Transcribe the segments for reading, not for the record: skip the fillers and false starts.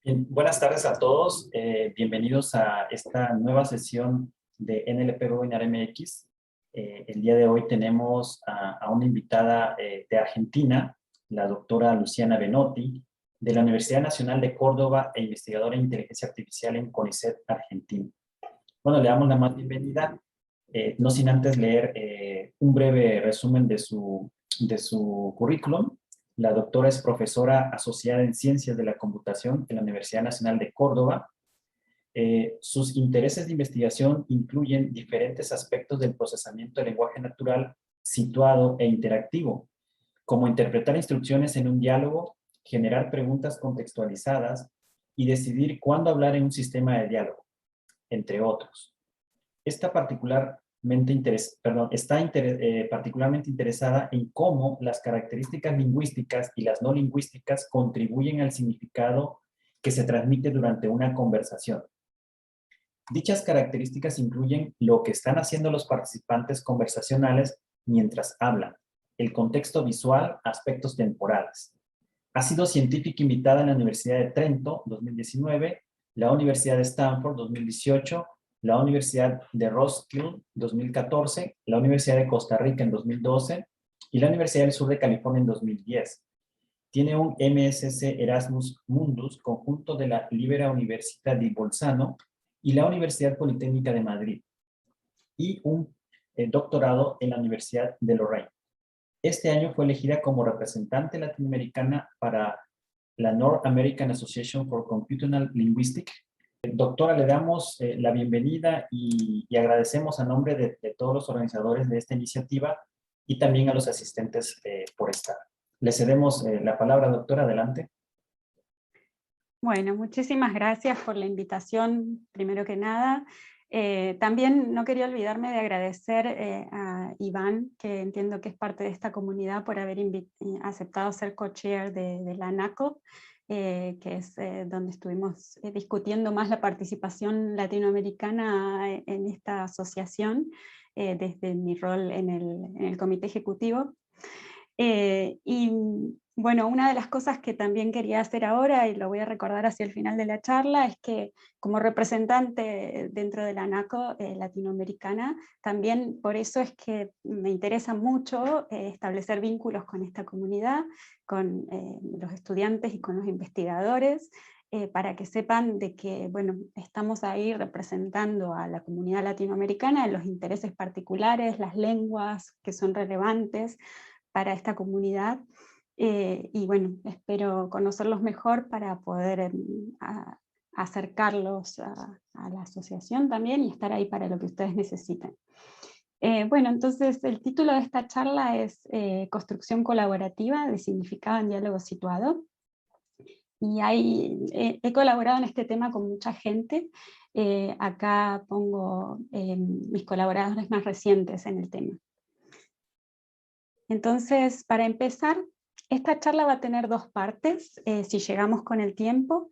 Bien, buenas tardes a todos. Bienvenidos a esta nueva sesión de NLP Webinar MX. El día de hoy tenemos a una invitada de Argentina, la doctora Luciana Benotti, de la Universidad Nacional de Córdoba e investigadora en inteligencia artificial en CONICET, Argentina. Bueno, le damos la más bienvenida, no sin antes leer un breve resumen de su currículum. La doctora es profesora asociada en Ciencias de la Computación en la Universidad Nacional de Córdoba. Sus intereses de investigación incluyen diferentes aspectos del procesamiento del lenguaje natural situado e interactivo, como interpretar instrucciones en un diálogo, generar preguntas contextualizadas y decidir cuándo hablar en un sistema de diálogo, entre otros. Está particularmente interesada en cómo las características lingüísticas y las no lingüísticas contribuyen al significado que se transmite durante una conversación. Dichas características incluyen lo que están haciendo los participantes conversacionales mientras hablan, el contexto visual, aspectos temporales. Ha sido científica invitada en la Universidad de Trento, 2019, la Universidad de Stanford, 2018, la Universidad de Roskilde, 2014, la Universidad de Costa Rica en 2012 y la Universidad del Sur de California en 2010. Tiene un MSc Erasmus Mundus, conjunto de la Libera Università di Bolzano y la Universidad Politécnica de Madrid, y un doctorado en la Universidad de Lorraine. Este año fue elegida como representante latinoamericana para la North American Association for Computational Linguistics. Doctora, le damos la bienvenida y agradecemos a nombre de todos los organizadores de esta iniciativa y también a los asistentes por estar. Le cedemos la palabra, doctora, adelante. Bueno, muchísimas gracias por la invitación, primero que nada. También no quería olvidarme de agradecer a Iván, que entiendo que es parte de esta comunidad, por haber aceptado ser co-chair de la NACO, que es donde estuvimos discutiendo más la participación latinoamericana en esta asociación, desde mi rol en el comité ejecutivo. Y bueno, una de las cosas que también quería hacer ahora, y lo voy a recordar hacia el final de la charla, es que como representante dentro de la NACO latinoamericana, también por eso es que me interesa mucho establecer vínculos con esta comunidad, con los estudiantes y con los investigadores, para que sepan de que bueno, estamos ahí representando a la comunidad latinoamericana en los intereses particulares, las lenguas que son relevantes para esta comunidad, y bueno, espero conocerlos mejor para poder acercarlos a la asociación también y estar ahí para lo que ustedes necesiten. Bueno, entonces el título de esta charla es Construcción colaborativa de significado en diálogo situado, y he colaborado en este tema con mucha gente. Acá pongo mis colaboradores más recientes en el tema. Entonces, para empezar, esta charla va a tener dos partes, si llegamos con el tiempo.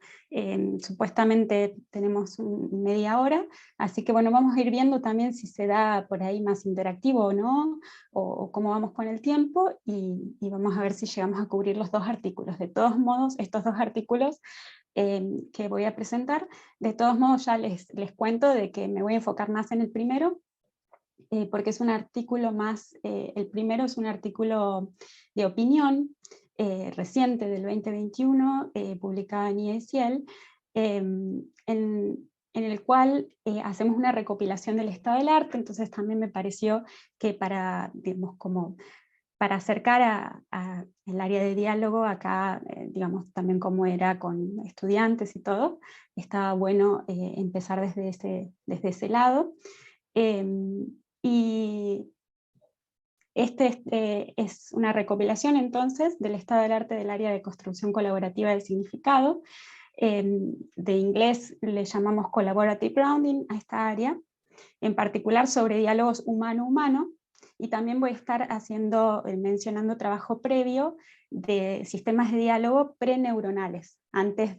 Supuestamente tenemos media hora, así que bueno, vamos a ir viendo también si se da por ahí más interactivo o no, o cómo vamos con el tiempo, y vamos a ver si llegamos a cubrir los dos artículos. De todos modos, estos dos artículos que voy a presentar, de todos modos ya les cuento de que me voy a enfocar más en el primero, porque es un artículo más, el primero es un artículo de opinión reciente del 2021, publicado en IESIEL, en el cual hacemos una recopilación del estado del arte. Entonces también me pareció que para, digamos, como para acercar el área de diálogo acá, digamos, también como era con estudiantes y todo, estaba bueno empezar desde ese lado. Y es una recopilación entonces del estado del arte del área de construcción colaborativa del significado. De inglés le llamamos collaborative grounding a esta área, en particular sobre diálogos humano-humano, y también voy a estar mencionando trabajo previo de sistemas de diálogo preneuronales, antes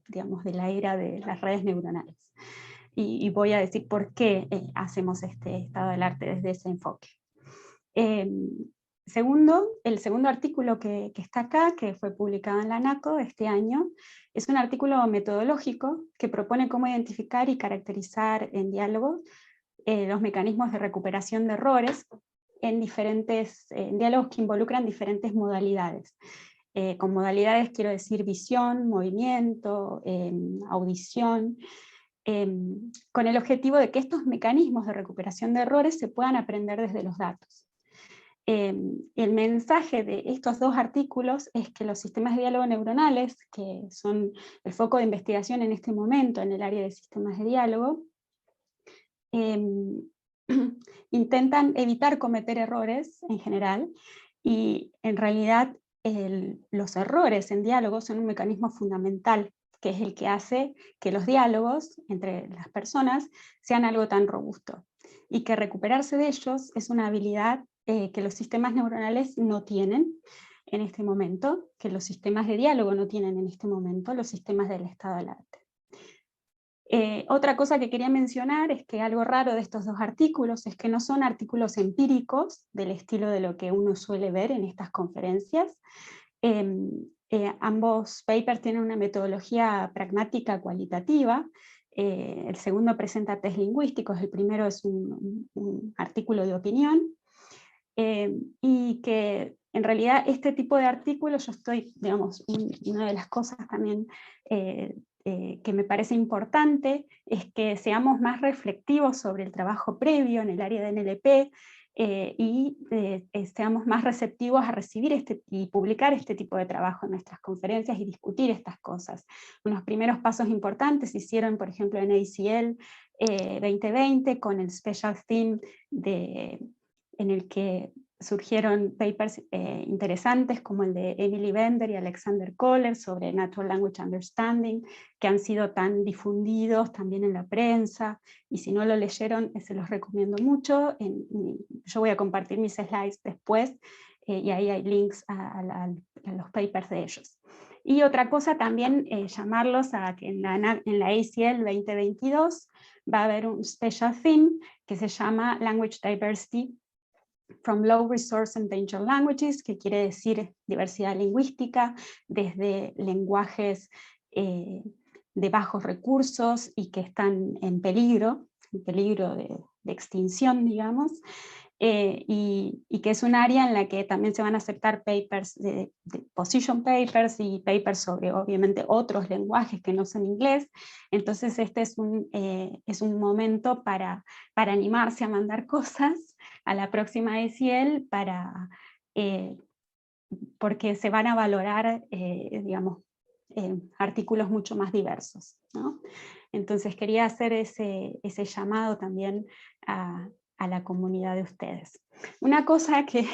digamos, de la era de las redes neuronales. Y voy a decir por qué hacemos este estado del arte desde ese enfoque. el segundo artículo que está acá, que fue publicado en la NACO este año, es un artículo metodológico que propone cómo identificar y caracterizar en diálogo los mecanismos de recuperación de errores en diálogos que involucran diferentes modalidades. Con modalidades quiero decir visión, movimiento, audición, con el objetivo de que estos mecanismos de recuperación de errores se puedan aprender desde los datos. El mensaje de estos dos artículos es que los sistemas de diálogo neuronales, que son el foco de investigación en este momento en el área de sistemas de diálogo, intentan evitar cometer errores en general, y en realidad los errores en diálogo son un mecanismo fundamental, que es el que hace que los diálogos entre las personas sean algo tan robusto, y que recuperarse de ellos es una habilidad que los sistemas neuronales no tienen en este momento, que los sistemas de diálogo no tienen en este momento, los sistemas del estado del arte. Otra cosa que quería mencionar es que algo raro de estos dos artículos es que no son artículos empíricos del estilo de lo que uno suele ver en estas conferencias. Ambos papers tienen una metodología pragmática cualitativa. El segundo presenta test lingüísticos, el primero es un artículo de opinión. Y que en realidad este tipo de artículos, yo estoy, digamos, una de las cosas también que me parece importante es que seamos más reflexivos sobre el trabajo previo en el área de NLP, y seamos más receptivos a recibir y publicar este tipo de trabajo en nuestras conferencias y discutir estas cosas. Unos primeros pasos importantes se hicieron, por ejemplo, en ACL 2020 con el Special Theme en el que surgieron papers interesantes como el de Emily Bender y Alexander Kohler sobre Natural Language Understanding, que han sido tan difundidos también en la prensa, y si no lo leyeron se los recomiendo mucho. Yo voy a compartir mis slides después, y ahí hay links a los papers de ellos. Y otra cosa también, llamarlos a que en la ACL 2022 va a haber un special theme que se llama Language Diversity from Low Resource Endangered Languages, que quiere decir diversidad lingüística desde lenguajes de bajos recursos y que están en peligro de extinción, digamos, y que es un área en la que también se van a aceptar papers, de position papers y papers sobre obviamente otros lenguajes que no son inglés. Entonces este es un momento para animarse a mandar cosas a la próxima ACL, porque se van a valorar digamos, artículos mucho más diversos, ¿no? Entonces quería hacer ese llamado también a la comunidad de ustedes. Una cosa que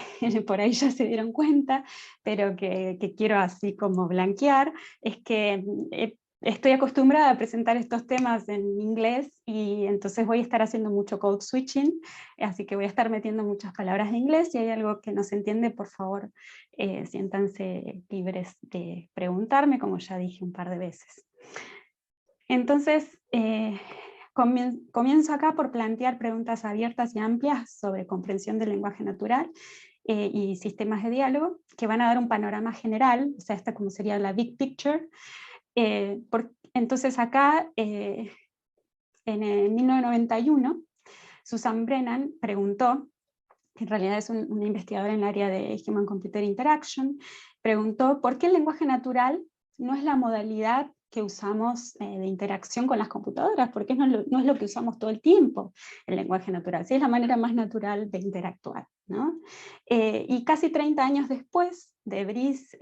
por ahí ya se dieron cuenta, pero que quiero así como blanquear, es que estoy acostumbrada a presentar estos temas en inglés, y entonces voy a estar haciendo mucho code switching, así que voy a estar metiendo muchas palabras de inglés. Si hay algo que no se entiende, por favor, siéntanse libres de preguntarme, como ya dije un par de veces. Entonces, comienzo acá por plantear preguntas abiertas y amplias sobre comprensión del lenguaje natural y sistemas de diálogo, que van a dar un panorama general, o sea, esta como sería la big picture. Entonces acá, en 1991, Susan Brennan preguntó, que en realidad es una investigadora en el área de Human Computer Interaction, preguntó por qué el lenguaje natural no es la modalidad que usamos de interacción con las computadoras, porque no es lo que usamos todo el tiempo, el lenguaje natural, sí es la manera más natural de interactuar, ¿no? Y casi 30 años después, de Brice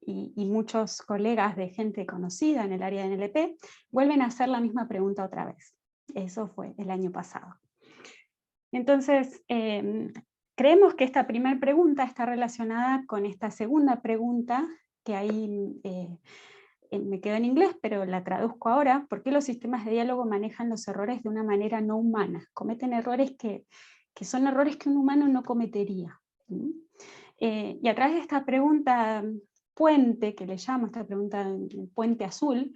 y muchos colegas de gente conocida en el área de NLP, vuelven a hacer la misma pregunta otra vez. Eso fue el año pasado. Entonces, creemos que esta primera pregunta está relacionada con esta segunda pregunta, que ahí me quedó en inglés, pero la traduzco ahora. ¿Por qué los sistemas de diálogo manejan los errores de una manera no humana? Cometen errores que son errores que un humano no cometería. Y a través de esta pregunta puente, que le llamo esta pregunta el puente azul,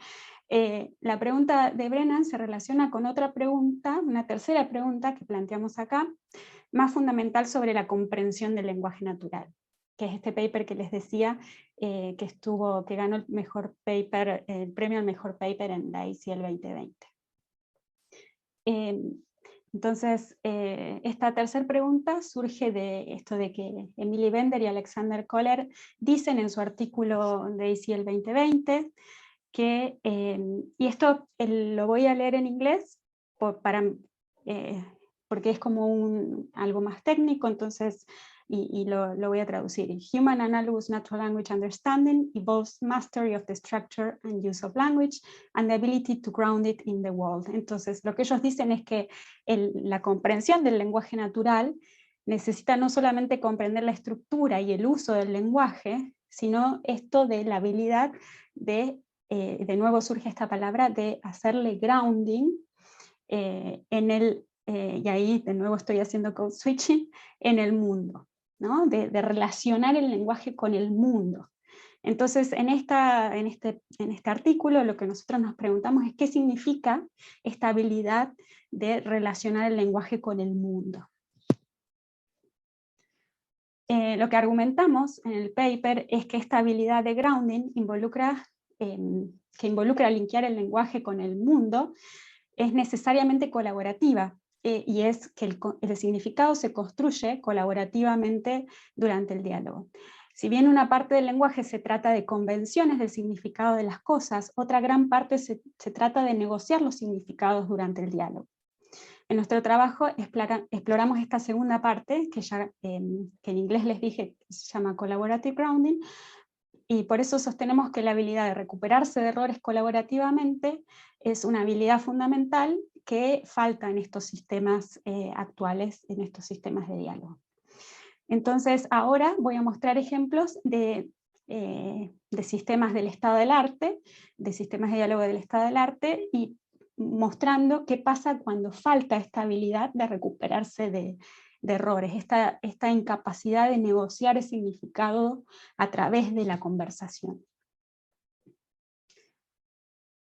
La pregunta de Brennan se relaciona con otra pregunta, una tercera pregunta que planteamos acá, más fundamental sobre la comprensión del lenguaje natural, que es este paper que les decía que ganó el mejor paper, el premio al mejor paper en la ACL 2020. Entonces, esta tercera pregunta surge de esto de que Emily Bender y Alexander Kohler dicen en su artículo de ACL 2020 que, y esto lo voy a leer en inglés porque es como algo más técnico, entonces, y lo voy a traducir. Human analogous natural language understanding involves mastery of the structure and use of language and the ability to ground it in the world. Entonces, lo que ellos dicen es que la comprensión del lenguaje natural necesita no solamente comprender la estructura y el uso del lenguaje, sino esto de la habilidad de nuevo surge esta palabra, de hacerle grounding y ahí de nuevo estoy haciendo code switching, en el mundo, ¿no? De relacionar el lenguaje con el mundo. Entonces, en este artículo lo que nosotros nos preguntamos es qué significa esta habilidad de relacionar el lenguaje con el mundo. Lo que argumentamos en el paper es que esta habilidad de grounding que involucra linkear el lenguaje con el mundo, es necesariamente colaborativa, y es que el significado se construye colaborativamente durante el diálogo. Si bien una parte del lenguaje se trata de convenciones del significado de las cosas, otra gran parte se trata de negociar los significados durante el diálogo. En nuestro trabajo exploramos esta segunda parte, que en inglés les dije que se llama Collaborative Grounding, y por eso sostenemos que la habilidad de recuperarse de errores colaborativamente es una habilidad fundamental que falta en estos sistemas actuales, en estos sistemas de diálogo. Entonces ahora voy a mostrar ejemplos de sistemas del estado del arte, de sistemas de diálogo del estado del arte, y mostrando qué pasa cuando falta esta habilidad de recuperarse de errores, esta incapacidad de negociar el significado a través de la conversación.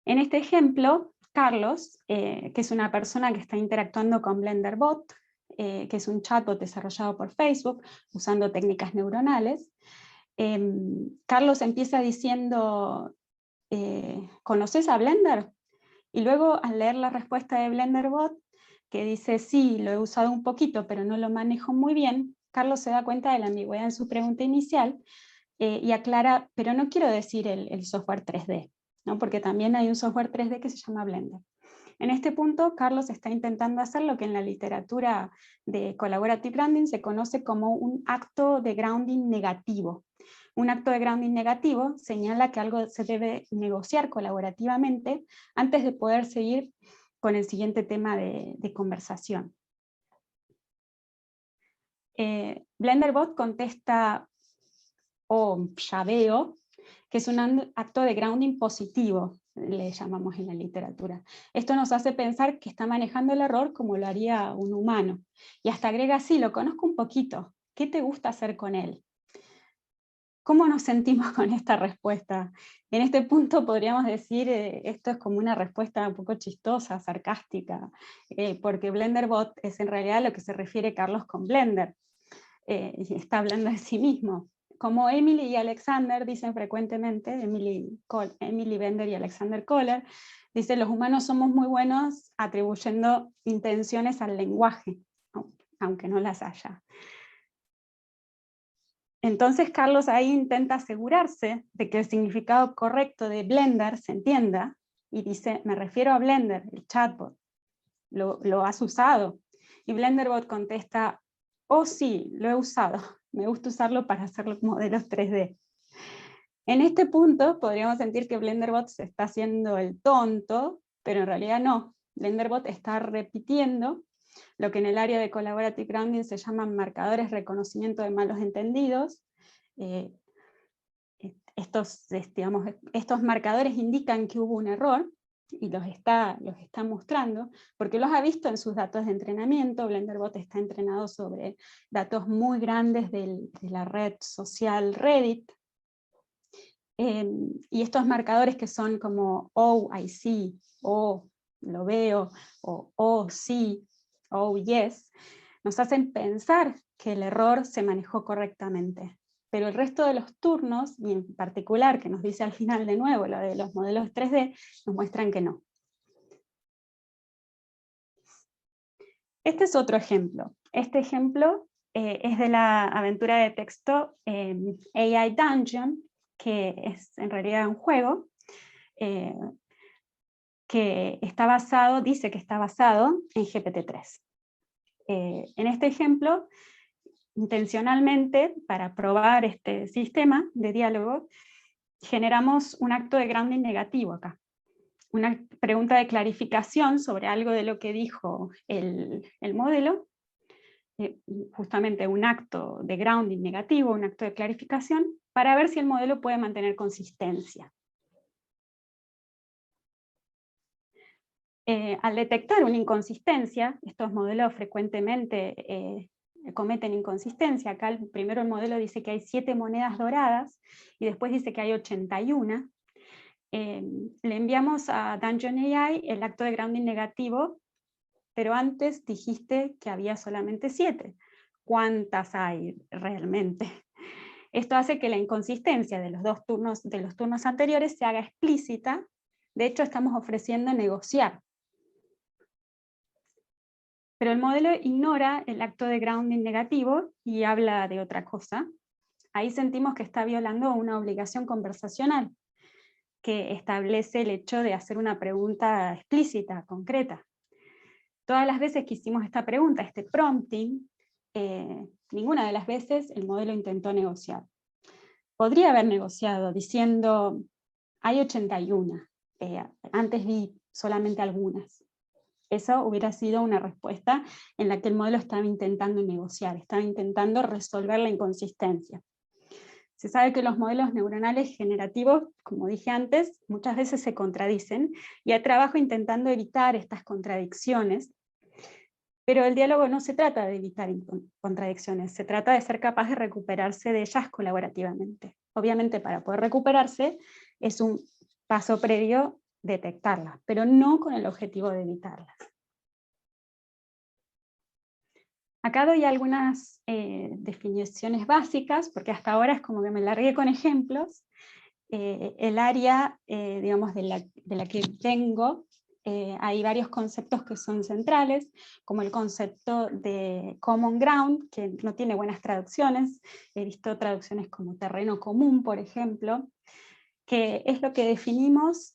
En este ejemplo, Carlos, que es una persona que está interactuando con BlenderBot, que es un chatbot desarrollado por Facebook, usando técnicas neuronales, Carlos empieza diciendo, ¿conoces a Blender? Y luego al leer la respuesta de BlenderBot, que dice, sí, lo he usado un poquito, pero no lo manejo muy bien, Carlos se da cuenta de la ambigüedad en su pregunta inicial y aclara, pero no quiero decir el software 3D, ¿no? Porque también hay un software 3D que se llama Blender. En este punto, Carlos está intentando hacer lo que en la literatura de Collaborative Grounding se conoce como un acto de grounding negativo. Un acto de grounding negativo señala que algo se debe negociar colaborativamente antes de poder seguir con el siguiente tema de conversación. BlenderBot contesta ya veo, que es un acto de grounding positivo, le llamamos en la literatura. Esto nos hace pensar que está manejando el error como lo haría un humano. Y hasta agrega, sí, lo conozco un poquito, ¿qué te gusta hacer con él? ¿Cómo nos sentimos con esta respuesta? En este punto podríamos decir, esto es como una respuesta un poco chistosa, sarcástica, porque BlenderBot es en realidad lo que se refiere Carlos con Blender, y está hablando de sí mismo. Como Emily y Alexander dicen frecuentemente, Emily Bender y Alexander Kohler, dicen los humanos somos muy buenos atribuyendo intenciones al lenguaje, aunque no las haya. Entonces Carlos ahí intenta asegurarse de que el significado correcto de Blender se entienda, y dice, me refiero a Blender, el chatbot, ¿lo has usado? Y BlenderBot contesta, oh sí, lo he usado, me gusta usarlo para hacer los modelos 3D. En este punto podríamos sentir que BlenderBot se está haciendo el tonto, pero en realidad no. BlenderBot está repitiendo lo que en el área de Collaborative Grounding se llaman marcadores reconocimiento de malos entendidos. Estos marcadores indican que hubo un error, y los está mostrando, porque los ha visto en sus datos de entrenamiento. BlenderBot está entrenado sobre datos muy grandes de la red social Reddit, Y estos marcadores que son como oh, I see, oh, lo veo, o oh, sí, oh, yes, nos hacen pensar que el error se manejó correctamente. Pero el resto de los turnos, y en particular que nos dice al final de nuevo lo de los modelos 3D, nos muestran que no. Este es otro ejemplo. Este ejemplo es de la aventura de texto AI Dungeon, que es en realidad un juego que está basado, dice que está basado en GPT-3. En este ejemplo, intencionalmente, para probar este sistema de diálogo, generamos un acto de grounding negativo acá. Una pregunta de clarificación sobre algo de lo que dijo el modelo, justamente un acto de grounding negativo, un acto de clarificación, para ver si el modelo puede mantener consistencia. Al detectar una inconsistencia, estos modelos frecuentemente cometen inconsistencia. Acá primero el modelo dice que hay 7 monedas doradas, y después dice que hay 81. Le enviamos a Dungeon AI el acto de grounding negativo, pero antes dijiste que había solamente 7. ¿Cuántas hay realmente? Esto hace que la inconsistencia de los turnos anteriores se haga explícita. De hecho, estamos ofreciendo negociar. Pero el modelo ignora el acto de grounding negativo y habla de otra cosa. Ahí sentimos que está violando una obligación conversacional, que establece el hecho de hacer una pregunta explícita, concreta. Todas las veces que hicimos esta pregunta, este prompting, ninguna de las veces el modelo intentó negociar. Podría haber negociado diciendo, hay 81, antes vi solamente algunas. Eso hubiera sido una respuesta en la que el modelo estaba intentando negociar, estaba intentando resolver la inconsistencia. Se sabe que los modelos neuronales generativos, como dije antes, muchas veces se contradicen, y hay trabajo intentando evitar estas contradicciones, pero el diálogo no se trata de evitar contradicciones, se trata de ser capaz de recuperarse de ellas colaborativamente. Obviamente, para poder recuperarse es un paso previo detectarlas, pero no con el objetivo de evitarlas. Acá doy algunas definiciones básicas, porque hasta ahora es como que me largué con ejemplos. El área, digamos, de la que vengo, hay varios conceptos que son centrales, como el concepto de common ground, que no tiene buenas traducciones. He visto traducciones como terreno común, por ejemplo, que es lo que definimos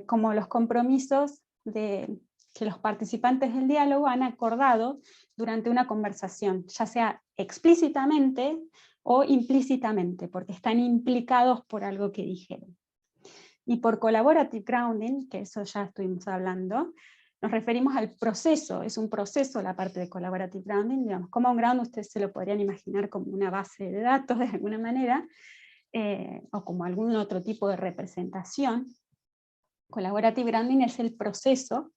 como los compromisos que los participantes del diálogo han acordado durante una conversación, ya sea explícitamente o implícitamente, porque están implicados por algo que dijeron. Y por collaborative grounding, que eso ya estuvimos hablando, nos referimos al proceso, es un proceso la parte de collaborative grounding, digamos, common ground ustedes se lo podrían imaginar como una base de datos de alguna manera, o como algún otro tipo de representación. Collaborative grounding es el proceso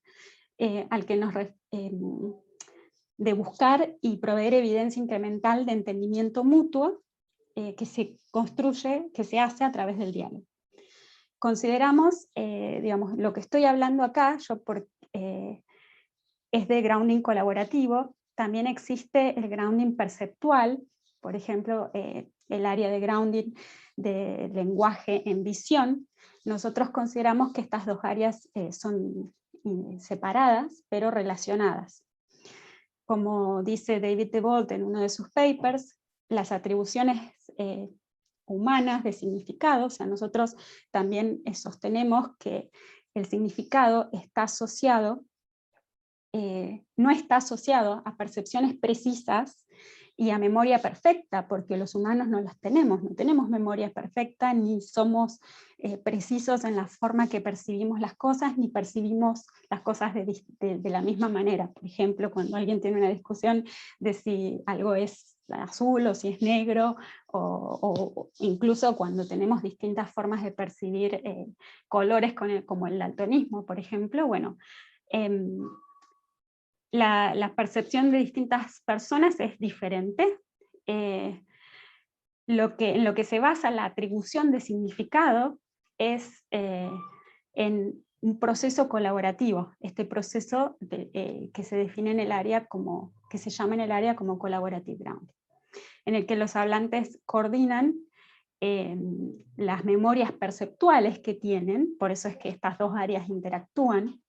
al que de buscar y proveer evidencia incremental de entendimiento mutuo que se construye, que se hace a través del diálogo. Consideramos, digamos, lo que estoy hablando acá, es de grounding colaborativo. También existe el grounding perceptual, por ejemplo, el área de grounding de lenguaje en visión. Nosotros consideramos que estas dos áreas son separadas, pero relacionadas. Como dice David DeBolt en uno de sus papers, las atribuciones humanas de significado, o sea, nosotros también sostenemos que el significado está asociado, no está asociado a percepciones precisas y a memoria perfecta, porque los humanos no las tenemos, no tenemos memoria perfecta, ni somos precisos en la forma que percibimos las cosas, ni percibimos las cosas de la misma manera. Por ejemplo, cuando alguien tiene una discusión de si algo es azul o si es negro, o incluso cuando tenemos distintas formas de percibir colores como el daltonismo, por ejemplo, bueno, la percepción de distintas personas es diferente. en lo que se basa la atribución de significado es en un proceso colaborativo, este proceso que se define en el área como, que se llama en el área como collaborative grounding, en el que los hablantes coordinan las memorias perceptuales que tienen, por eso es que estas dos áreas interactúan,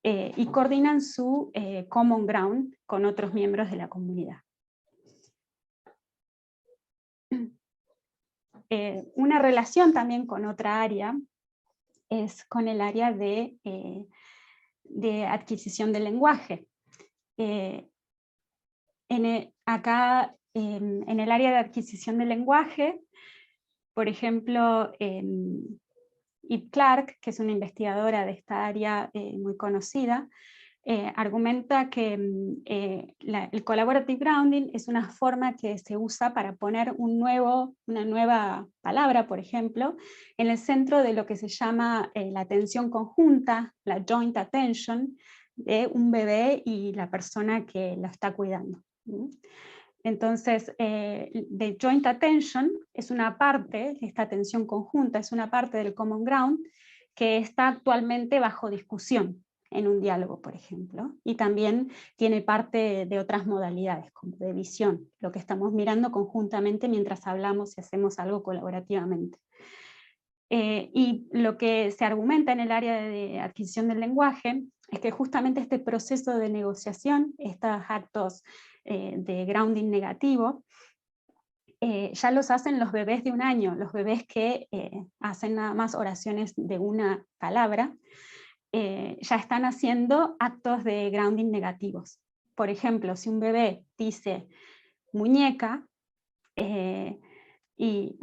y coordinan su common ground con otros miembros de la comunidad. Una relación también con otra área es con el área de adquisición del lenguaje. Acá en el área de adquisición del lenguaje, por ejemplo, Eve Clark, que es una investigadora de esta área muy conocida, argumenta que el collaborative grounding es una forma que se usa para poner una nueva palabra, por ejemplo, en el centro de lo que se llama la atención conjunta, la joint attention, de un bebé y la persona que lo está cuidando. Entonces, the joint attention es una parte, esta atención conjunta es una parte del common ground que está actualmente bajo discusión en un diálogo, por ejemplo, y también tiene parte de otras modalidades, como de visión, lo que estamos mirando conjuntamente mientras hablamos y hacemos algo colaborativamente. Y lo que se argumenta en el área de adquisición del lenguaje es que justamente este proceso de negociación, estos actos de grounding negativo, ya los hacen los bebés de 1 año, los bebés que hacen nada más oraciones de una palabra, ya están haciendo actos de grounding negativos. Por ejemplo, si un bebé dice muñeca, y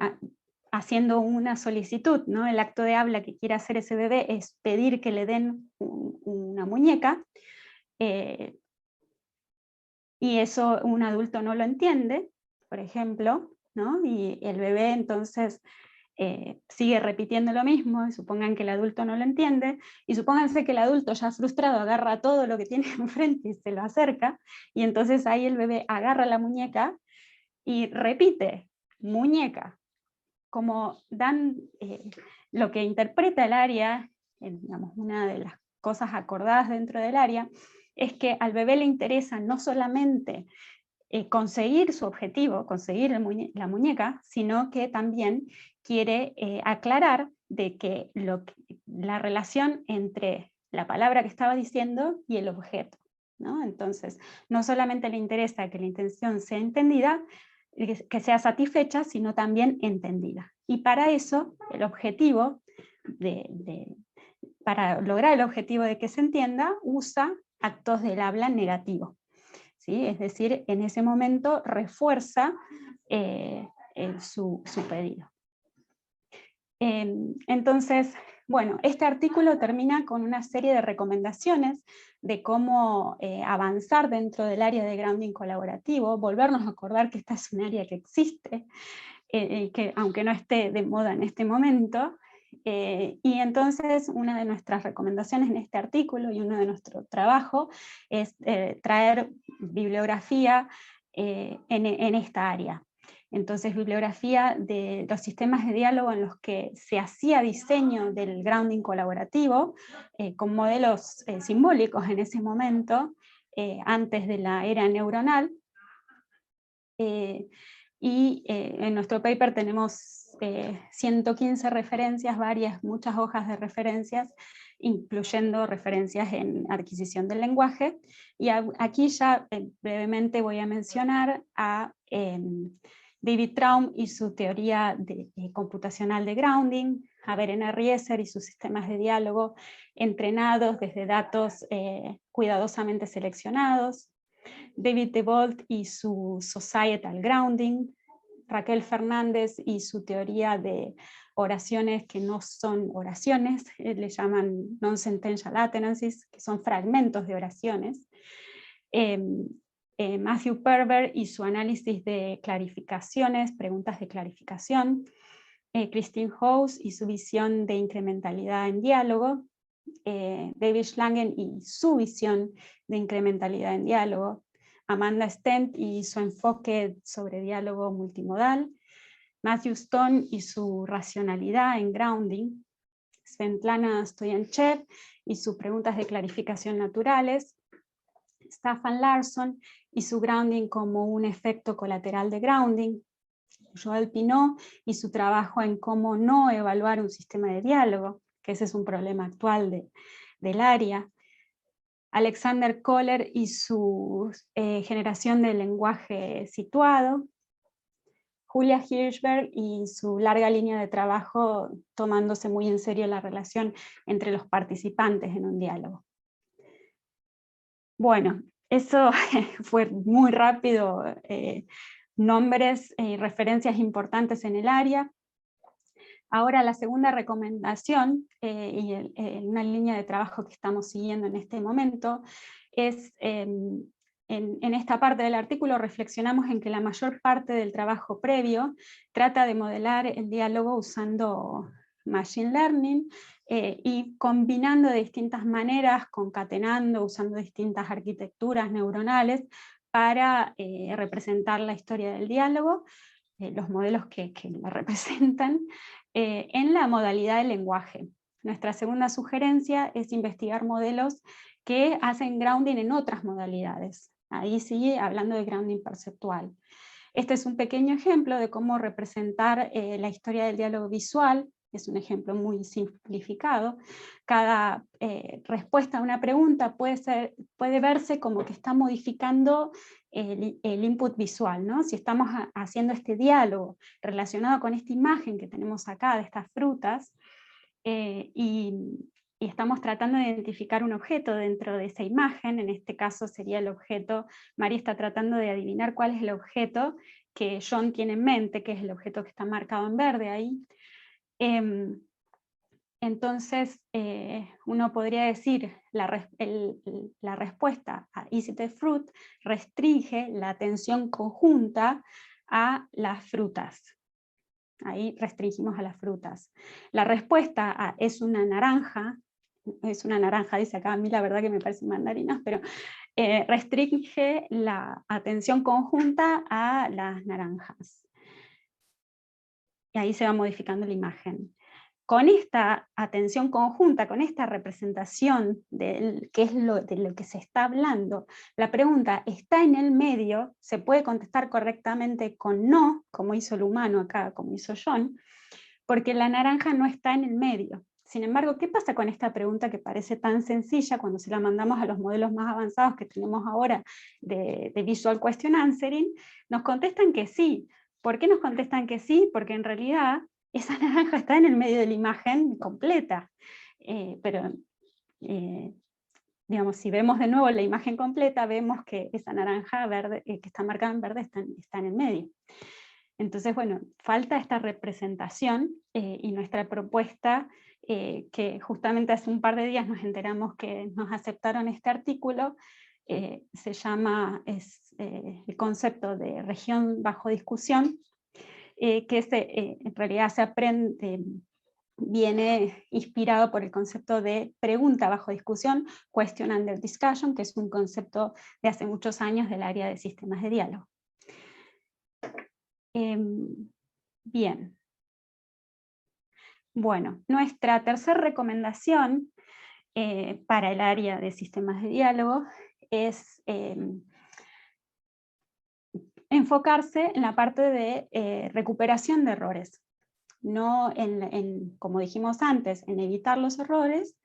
haciendo una solicitud, ¿no? El acto de habla que quiere hacer ese bebé es pedir que le den una muñeca, y eso un adulto no lo entiende, por ejemplo, ¿no? Y el bebé entonces sigue repitiendo lo mismo, y supongan que el adulto no lo entiende, y supónganse que el adulto ya frustrado agarra todo lo que tiene enfrente y se lo acerca, y entonces ahí el bebé agarra la muñeca y repite, muñeca, como dan lo que interpreta el área, digamos, una de las cosas acordadas dentro del área, es que al bebé le interesa no solamente conseguir su objetivo, conseguir la muñeca, sino que también quiere aclarar de que la relación entre la palabra que estaba diciendo y el objeto, ¿no? Entonces, no solamente le interesa que la intención sea entendida, que sea satisfecha, sino también entendida. Y para eso, el objetivo, para lograr el objetivo de que se entienda, usa actos del habla negativo. ¿Sí? Es decir, en ese momento refuerza su pedido. Entonces, bueno, este artículo termina con una serie de recomendaciones de cómo avanzar dentro del área de grounding colaborativo, volvernos a acordar que esta es un área que existe, que aunque no esté de moda en este momento. Y entonces una de nuestras recomendaciones en este artículo y uno de nuestro trabajo es traer bibliografía en esta área. Entonces, bibliografía de los sistemas de diálogo en los que se hacía diseño del grounding colaborativo, con modelos simbólicos en ese momento, antes de la era neuronal. Y en nuestro paper tenemos 115 referencias, muchas hojas de referencias, incluyendo referencias en adquisición del lenguaje. Y aquí ya brevemente voy a mencionar a David Traum y su teoría computacional de grounding, a Verena Rieser y sus sistemas de diálogo entrenados desde datos cuidadosamente seleccionados, David DeBolt y su Societal Grounding, Raquel Fernández y su teoría de oraciones que no son oraciones, le llaman non-sentential attenances, que son fragmentos de oraciones, Matthew Perver y su análisis de clarificaciones, preguntas de clarificación, Christine House y su visión de incrementalidad en diálogo, David Schlangen y su visión de incrementalidad en diálogo, Amanda Stent y su enfoque sobre diálogo multimodal, Matthew Stone y su racionalidad en grounding, Svetlana Stoyanchev y sus preguntas de clarificación naturales, Staffan Larsson y su grounding como un efecto colateral de grounding, Joel Pinot y su trabajo en cómo no evaluar un sistema de diálogo, que ese es un problema actual del área, Alexander Kohler y su generación de lenguaje situado, Julia Hirschberg y su larga línea de trabajo tomándose muy en serio la relación entre los participantes en un diálogo. Bueno, eso fue muy rápido, nombres y referencias importantes en el área. Ahora la segunda recomendación, y una línea de trabajo que estamos siguiendo en este momento, es en esta parte del artículo reflexionamos en que la mayor parte del trabajo previo trata de modelar el diálogo usando Machine Learning y combinando de distintas maneras, concatenando, usando distintas arquitecturas neuronales para representar la historia del diálogo, los modelos que la representan, en la modalidad del lenguaje. Nuestra segunda sugerencia es investigar modelos que hacen grounding en otras modalidades. Ahí sigue hablando de grounding perceptual. Este es un pequeño ejemplo de cómo representar la historia del diálogo visual. Es un ejemplo muy simplificado. Cada respuesta a una pregunta puede verse como que está modificando el input visual, ¿no? Si estamos haciendo este diálogo relacionado con esta imagen que tenemos acá de estas frutas, y estamos tratando de identificar un objeto dentro de esa imagen, en este caso sería el objeto, María está tratando de adivinar cuál es el objeto que John tiene en mente, que es el objeto que está marcado en verde ahí. Entonces, uno podría decir, la respuesta a Is it a fruit restringe la atención conjunta a las frutas. Ahí restringimos a las frutas. La respuesta a es una naranja, dice acá, a mí la verdad que me parecen mandarinas, pero restringe la atención conjunta a las naranjas. Y ahí se va modificando la imagen. Con esta atención conjunta, con esta representación de lo que se está hablando, la pregunta ¿está en el medio? Se puede contestar correctamente con no, como hizo el humano acá, como hizo John, porque la naranja no está en el medio. Sin embargo, ¿qué pasa con esta pregunta que parece tan sencilla cuando se la mandamos a los modelos más avanzados que tenemos ahora de Visual Question Answering? Nos contestan que sí. ¿Por qué nos contestan que sí? Porque en realidad esa naranja está en el medio de la imagen completa, pero digamos, si vemos de nuevo la imagen completa, vemos que esa naranja verde, que está marcada en verde está en el medio. Entonces, bueno, falta esta representación y nuestra propuesta, que justamente hace un par de días nos enteramos que nos aceptaron este artículo, se llama el concepto de región bajo discusión, que en realidad se aprende, viene inspirado por el concepto de pregunta bajo discusión, question under discussion, que es un concepto de hace muchos años del área de sistemas de diálogo. Bien. Bueno, nuestra tercera recomendación para el área de sistemas de diálogo es enfocarse en la parte de recuperación de errores, no como dijimos antes, en evitar los errores,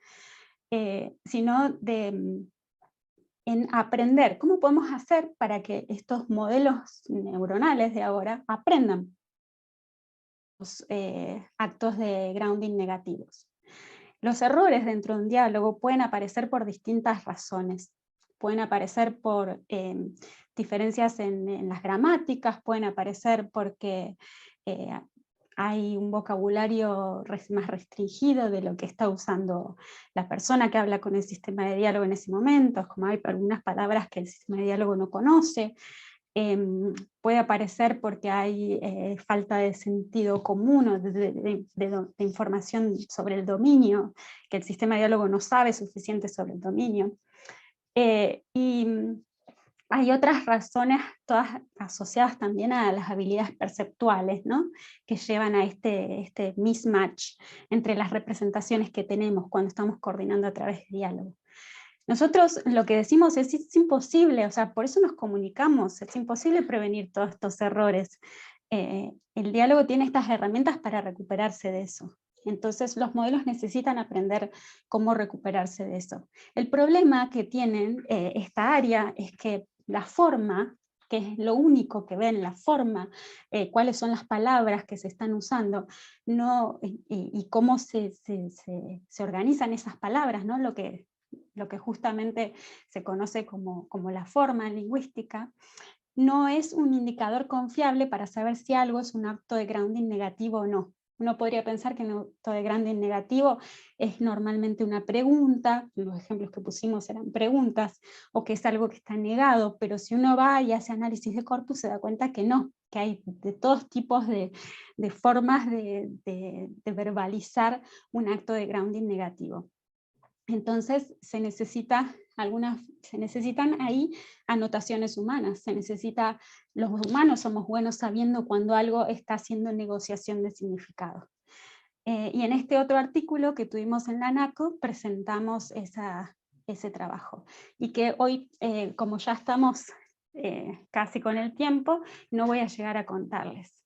sino en aprender. ¿Cómo podemos hacer para que estos modelos neuronales de ahora aprendan los actos de grounding negativos? Los errores dentro de un diálogo pueden aparecer por distintas razones. Pueden aparecer por diferencias en las gramáticas, pueden aparecer porque hay un vocabulario más restringido de lo que está usando la persona que habla con el sistema de diálogo en ese momento, como hay algunas palabras que el sistema de diálogo no conoce. Puede aparecer porque hay falta de sentido común o de información sobre el dominio, que el sistema de diálogo no sabe suficiente sobre el dominio. Y Hay otras razones, todas asociadas también a las habilidades perceptuales, ¿no? Que llevan a este mismatch entre las representaciones que tenemos cuando estamos coordinando a través de diálogo. Nosotros lo que decimos es imposible, o sea, por eso nos comunicamos, es imposible prevenir todos estos errores. El diálogo tiene estas herramientas para recuperarse de eso. Entonces los modelos necesitan aprender cómo recuperarse de eso. El problema que tienen esta área es que la forma, que es lo único que ven, la forma, cuáles son las palabras que se están usando, no, y cómo se organizan esas palabras, ¿no? Lo que justamente se conoce como la forma lingüística, no es un indicador confiable para saber si algo es un acto de grounding negativo o no. Uno podría pensar que un acto de grounding negativo es normalmente una pregunta, los ejemplos que pusimos eran preguntas, o que es algo que está negado, pero si uno va y hace análisis de corpus se da cuenta que no, que hay de todos tipos de formas de verbalizar un acto de grounding negativo. Entonces se necesitan ahí anotaciones humanas, los humanos somos buenos sabiendo cuando algo está haciendo negociación de significado. Y en este otro artículo que tuvimos en la NACO presentamos ese trabajo. Y que hoy, como ya estamos casi con el tiempo, no voy a llegar a contarles.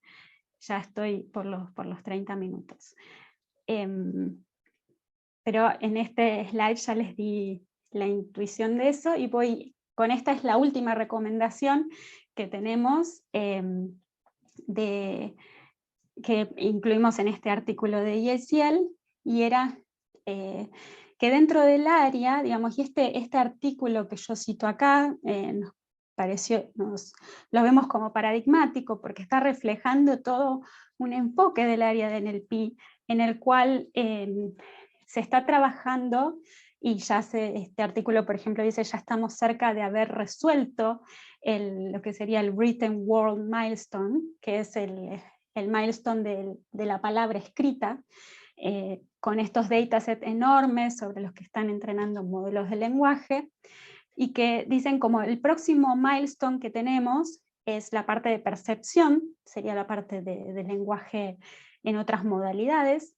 Ya estoy por los 30 minutos. Pero en este slide ya les di la intuición de eso, y con esta es la última recomendación que tenemos, que incluimos en este artículo de ESL, y era que dentro del área, digamos, y este artículo que yo cito acá, nos pareció, lo vemos como paradigmático, porque está reflejando todo un enfoque del área de NLP, en el cual se está trabajando, y ya este artículo, por ejemplo, dice ya estamos cerca de haber resuelto lo que sería el Written Word Milestone, que es el milestone de la palabra escrita, con estos datasets enormes sobre los que están entrenando modelos de lenguaje, y que dicen como el próximo milestone que tenemos es la parte de percepción, sería la parte de lenguaje en otras modalidades,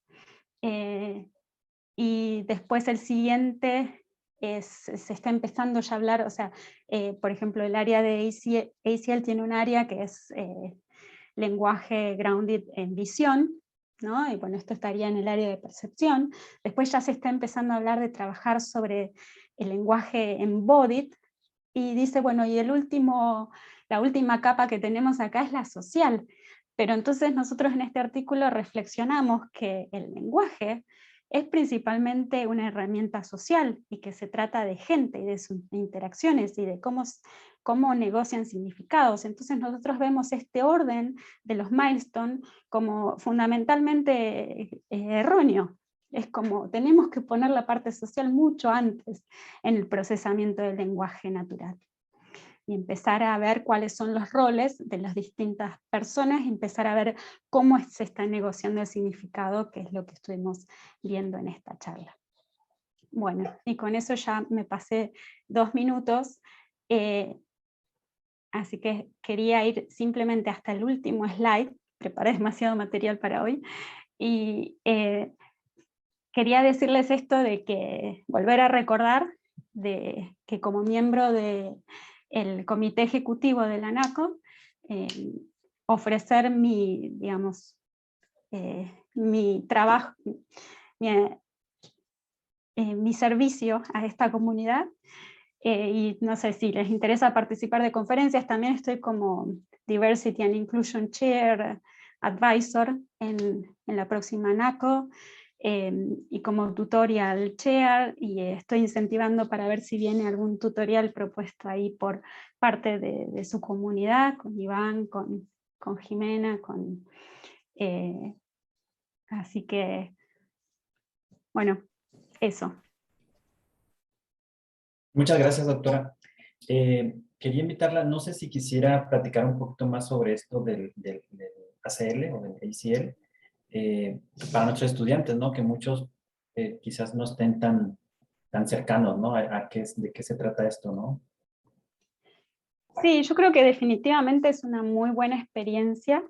y después el siguiente se está empezando ya a hablar, o sea, por ejemplo, el área de ACL tiene un área que es lenguaje grounded en visión, ¿no? Y bueno, esto estaría en el área de percepción. Después ya se está empezando a hablar de trabajar sobre el lenguaje embodied, y dice, bueno, y la última capa que tenemos acá es la social. Pero entonces nosotros en este artículo reflexionamos que el lenguaje es principalmente una herramienta social, y que se trata de gente y de sus interacciones y de cómo negocian significados. Entonces nosotros vemos este orden de los milestones como fundamentalmente erróneo. Es como, tenemos que poner la parte social mucho antes en el procesamiento del lenguaje natural. Y empezar a ver cuáles son los roles de las distintas personas, y empezar a ver cómo se está negociando el significado, que es lo que estuvimos viendo en esta charla. Bueno, y con eso ya me pasé 2 minutos, así que quería ir simplemente hasta el último slide, preparé demasiado material para hoy, y quería decirles esto de que, volver a recordar de que como miembro del comité ejecutivo de la ANACO, ofrecer digamos, mi trabajo, mi servicio a esta comunidad, y no sé si les interesa participar de conferencias, también estoy como Diversity and Inclusion Chair Advisor en la próxima NACO, y como tutorial chair, y estoy incentivando para ver si viene algún tutorial propuesto ahí por parte de su comunidad, con Iván, con Jimena, así que, bueno, eso. Muchas gracias, doctora. Quería invitarla, no sé si quisiera platicar un poquito más sobre esto del ACL o del ACL, para nuestros estudiantes, ¿no? Que muchos quizás no estén tan cercanos, ¿no? De qué se trata esto, ¿no? Sí, yo creo que definitivamente es una muy buena experiencia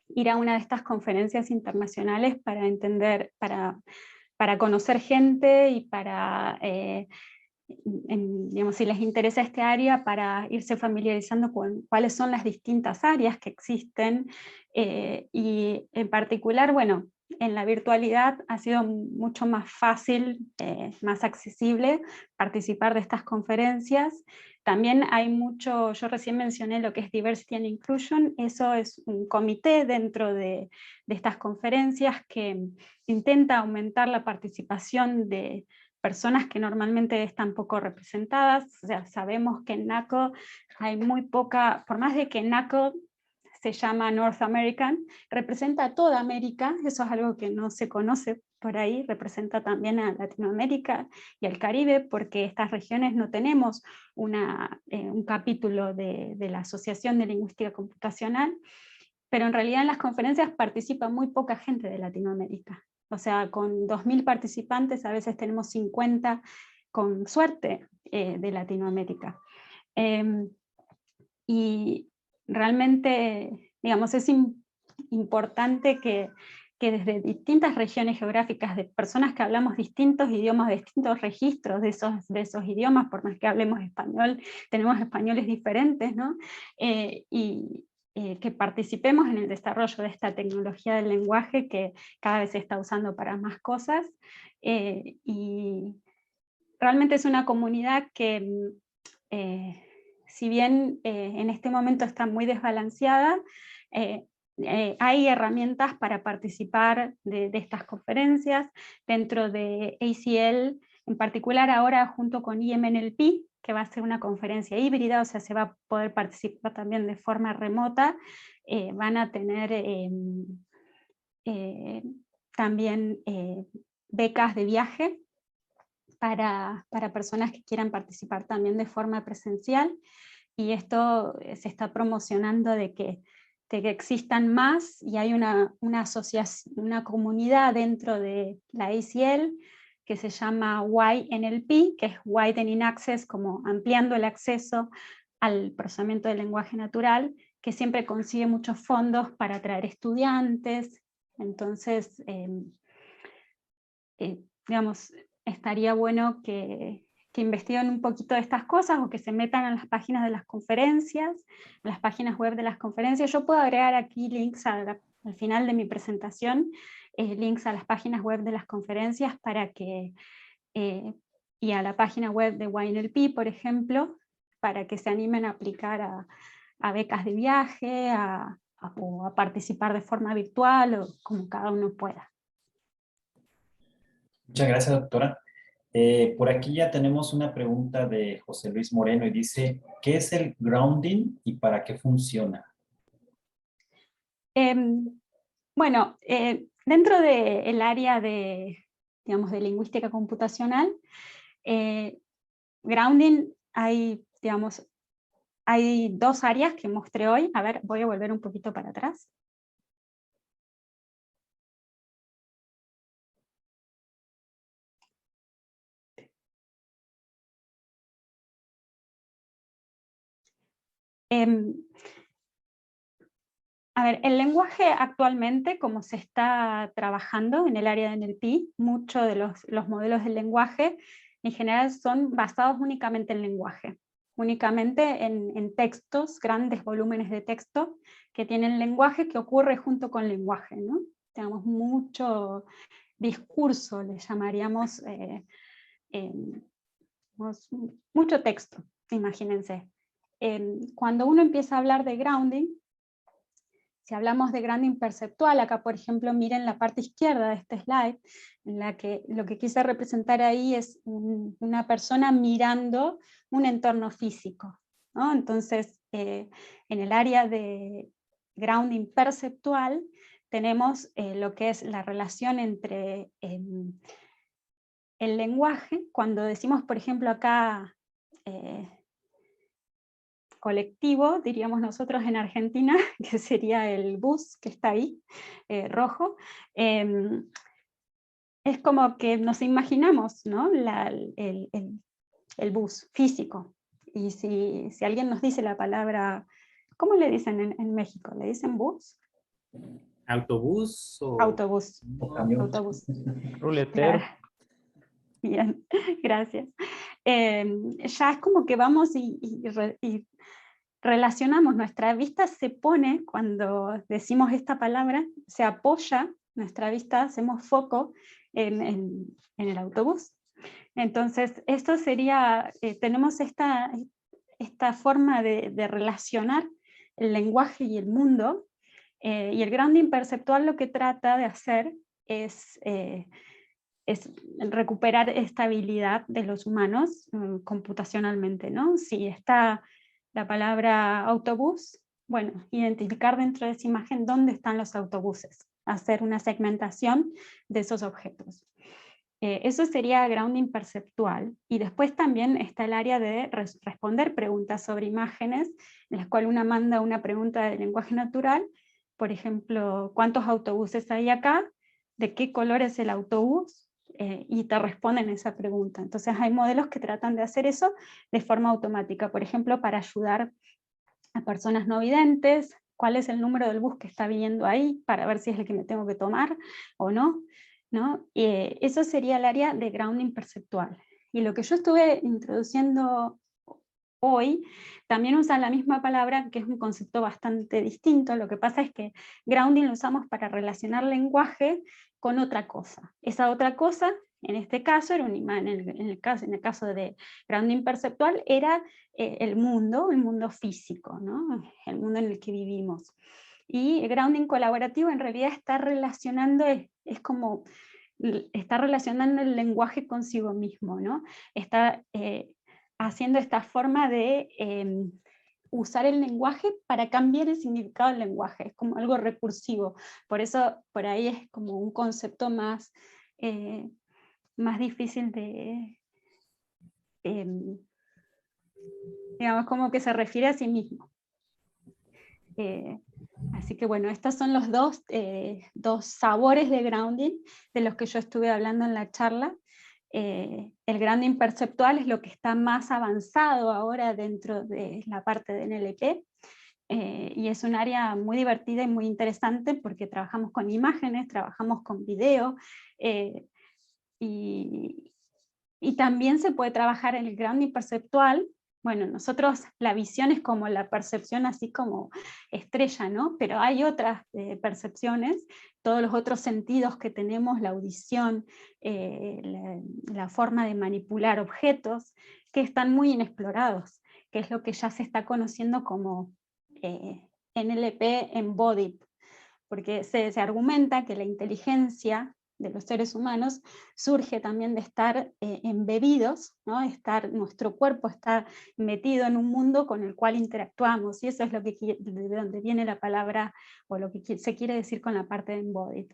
ir a una de estas conferencias internacionales para entender, para conocer gente y para, digamos, si les interesa este área, para irse familiarizando con cuáles son las distintas áreas que existen, y en particular, bueno, en la virtualidad ha sido mucho más fácil, más accesible participar de estas conferencias. También hay mucho, yo recién mencioné lo que es Diversity and Inclusion, eso es un comité dentro de estas conferencias que intenta aumentar la participación de personas que normalmente están poco representadas. O sea, sabemos que en NACO hay muy poca, por más de que NACO se llama North American, representa a toda América, eso es algo que no se conoce por ahí, representa también a Latinoamérica y al Caribe, porque estas regiones no tenemos un capítulo de la Asociación de Lingüística Computacional, pero en realidad en las conferencias participa muy poca gente de Latinoamérica. O sea, con 2000 participantes a veces tenemos 50 con suerte de Latinoamérica. Y realmente, digamos, es importante que desde distintas regiones geográficas, de personas que hablamos distintos idiomas, distintos registros de esos idiomas, por más que hablemos español, tenemos españoles diferentes, ¿no? Y que participemos en el desarrollo de esta tecnología del lenguaje que cada vez se está usando para más cosas, y realmente es una comunidad que si bien en este momento está muy desbalanceada, hay herramientas para participar de estas conferencias dentro de ACL, en particular ahora junto con IMNLP, que va a ser una conferencia híbrida, o sea, se va a poder participar también de forma remota, van a tener también becas de viaje para personas que quieran participar también de forma presencial, y esto se está promocionando de que existan más, y hay una asociación, una comunidad dentro de la ACL que se llama YNLP, que es Widening Access, como ampliando el acceso al procesamiento del lenguaje natural, que siempre consigue muchos fondos para atraer estudiantes. Entonces, digamos, estaría bueno que investiguen un poquito de estas cosas, o que se metan en las páginas de las conferencias, en las páginas web de las conferencias. Yo puedo agregar aquí links al final de mi presentación, links a las páginas web de las conferencias para que, y a la página web de YNLP, por ejemplo, para que se animen a aplicar a becas de viaje, o a participar de forma virtual, o como cada uno pueda. Muchas gracias, doctora. Por aquí ya tenemos una pregunta de José Luis Moreno y dice, ¿qué es el grounding y para qué funciona? Bueno, dentro del área digamos, de lingüística computacional, grounding digamos, hay dos áreas que mostré hoy. A ver, voy a volver un poquito para atrás. A ver, el lenguaje actualmente, como se está trabajando en el área de NLP, muchos de los modelos del lenguaje en general son basados únicamente en lenguaje, únicamente en textos, grandes volúmenes de texto que tienen lenguaje que ocurre junto con lenguaje, ¿no? Tenemos mucho discurso, le llamaríamos, mucho texto, imagínense. Cuando uno empieza a hablar de grounding, si hablamos de grounding perceptual, acá por ejemplo miren la parte izquierda de este slide, en la que lo que quise representar ahí es una persona mirando un entorno físico, ¿no? Entonces, en el área de grounding perceptual tenemos lo que es la relación entre el lenguaje. Cuando decimos, por ejemplo, acá colectivo, diríamos nosotros en Argentina, que sería el bus que está ahí, rojo, es como que nos imaginamos, ¿no? el bus físico. Y si alguien nos dice la palabra, ¿cómo le dicen en México? ¿Le dicen bus? ¿Autobús o...? Autobús. O camión. Autobús. Ruletero. Claro. Bien, gracias. Ya es como que vamos y relacionamos, nuestra vista se pone, cuando decimos esta palabra, se apoya, nuestra vista, hacemos foco en el autobús. Entonces, esto sería, tenemos esta forma de relacionar el lenguaje y el mundo, y el grounding perceptual lo que trata de hacer es recuperar estabilidad de los humanos computacionalmente, ¿no? Si está la palabra autobús, bueno, identificar dentro de esa imagen dónde están los autobuses, hacer una segmentación de esos objetos. Eso sería grounding perceptual, y después también está el área de responder preguntas sobre imágenes, en las cuales una manda una pregunta de lenguaje natural, por ejemplo, ¿cuántos autobuses hay acá? ¿De qué color es el autobús? Y te responden esa pregunta. Entonces hay modelos que tratan de hacer eso de forma automática, por ejemplo, para ayudar a personas no videntes, cuál es el número del bus que está viniendo ahí, para ver si es el que me tengo que tomar o no, ¿no? Eso sería el área de grounding perceptual. Y lo que yo estuve introduciendo hoy, también usa la misma palabra, que es un concepto bastante distinto. Lo que pasa es que grounding lo usamos para relacionar lenguaje con otra cosa. Esa otra cosa, en este caso, era un imán, en el caso de grounding perceptual, era el mundo físico, ¿no? El mundo en el que vivimos. Y el grounding colaborativo en realidad está relacionando, está relacionando el lenguaje consigo mismo, ¿no? Está haciendo esta forma de usar el lenguaje para cambiar el significado del lenguaje, es como algo recursivo, por eso por ahí es como un concepto más difícil de, digamos, como que se refiere a sí mismo. Así que bueno, estos son los dos sabores de grounding de los que yo estuve hablando en la charla. El grounding perceptual es lo que está más avanzado ahora dentro de la parte de NLP, y es un área muy divertida y muy interesante porque trabajamos con imágenes, trabajamos con video, y también se puede trabajar en el grounding perceptual. Bueno, nosotros la visión es como la percepción así como estrella, ¿no? Pero hay otras percepciones, todos los otros sentidos que tenemos, la audición, la forma de manipular objetos, que están muy inexplorados, que es lo que ya se está conociendo como NLP embodied, porque se argumenta que la inteligencia de los seres humanos surge también de estar embebidos, ¿no? Nuestro cuerpo está metido en un mundo con el cual interactuamos, y eso es de donde viene la palabra, o lo que se quiere decir con la parte de embodied.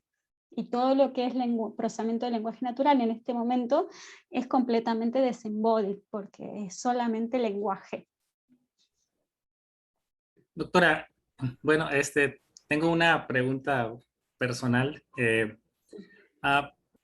Y todo lo que es procesamiento de lenguaje natural en este momento es completamente desembodied, porque es solamente lenguaje. Doctora, bueno, tengo una pregunta personal.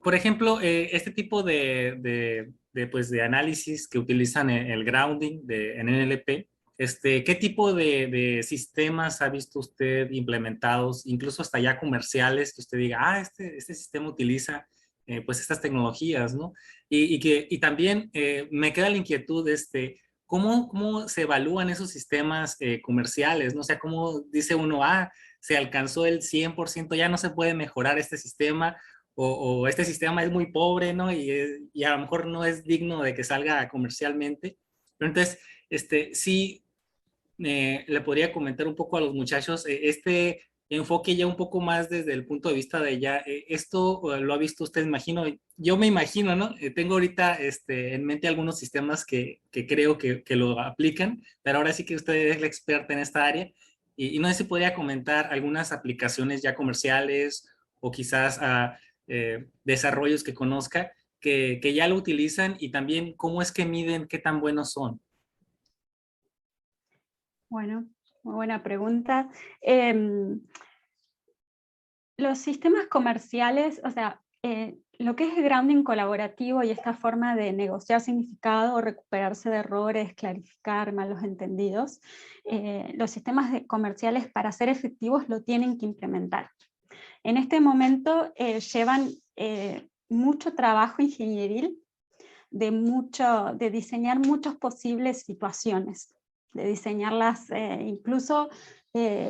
Por ejemplo, este tipo pues, de análisis que utilizan el grounding en NLP, ¿qué tipo de sistemas ha visto usted implementados, incluso hasta ya comerciales, que usted diga, este sistema utiliza pues estas tecnologías, ¿no? Y también me queda la inquietud, ¿cómo se evalúan esos sistemas comerciales, ¿no? O sea, ¿cómo dice uno, se alcanzó el 100%, ya no se puede mejorar este sistema, o este sistema es muy pobre, ¿no? Y a lo mejor no es digno de que salga comercialmente? Pero entonces, sí, le podría comentar un poco a los muchachos, este enfoque ya un poco más desde el punto de vista de ya, esto lo ha visto usted, imagino, yo me imagino, ¿no? Tengo ahorita en mente algunos sistemas que creo que lo aplican, pero ahora sí que usted es la experta en esta área, y no sé si podría comentar algunas aplicaciones ya comerciales, o quizás desarrollos que conozca, que ya lo utilizan, y también cómo es que miden qué tan buenos son. Bueno, muy buena pregunta. Los sistemas comerciales, o sea, lo que es el grounding colaborativo y esta forma de negociar significado, recuperarse de errores, clarificar malos entendidos, los sistemas comerciales para ser efectivos lo tienen que implementar. En este momento llevan mucho trabajo ingenieril de diseñar muchas posibles situaciones, de diseñarlas, incluso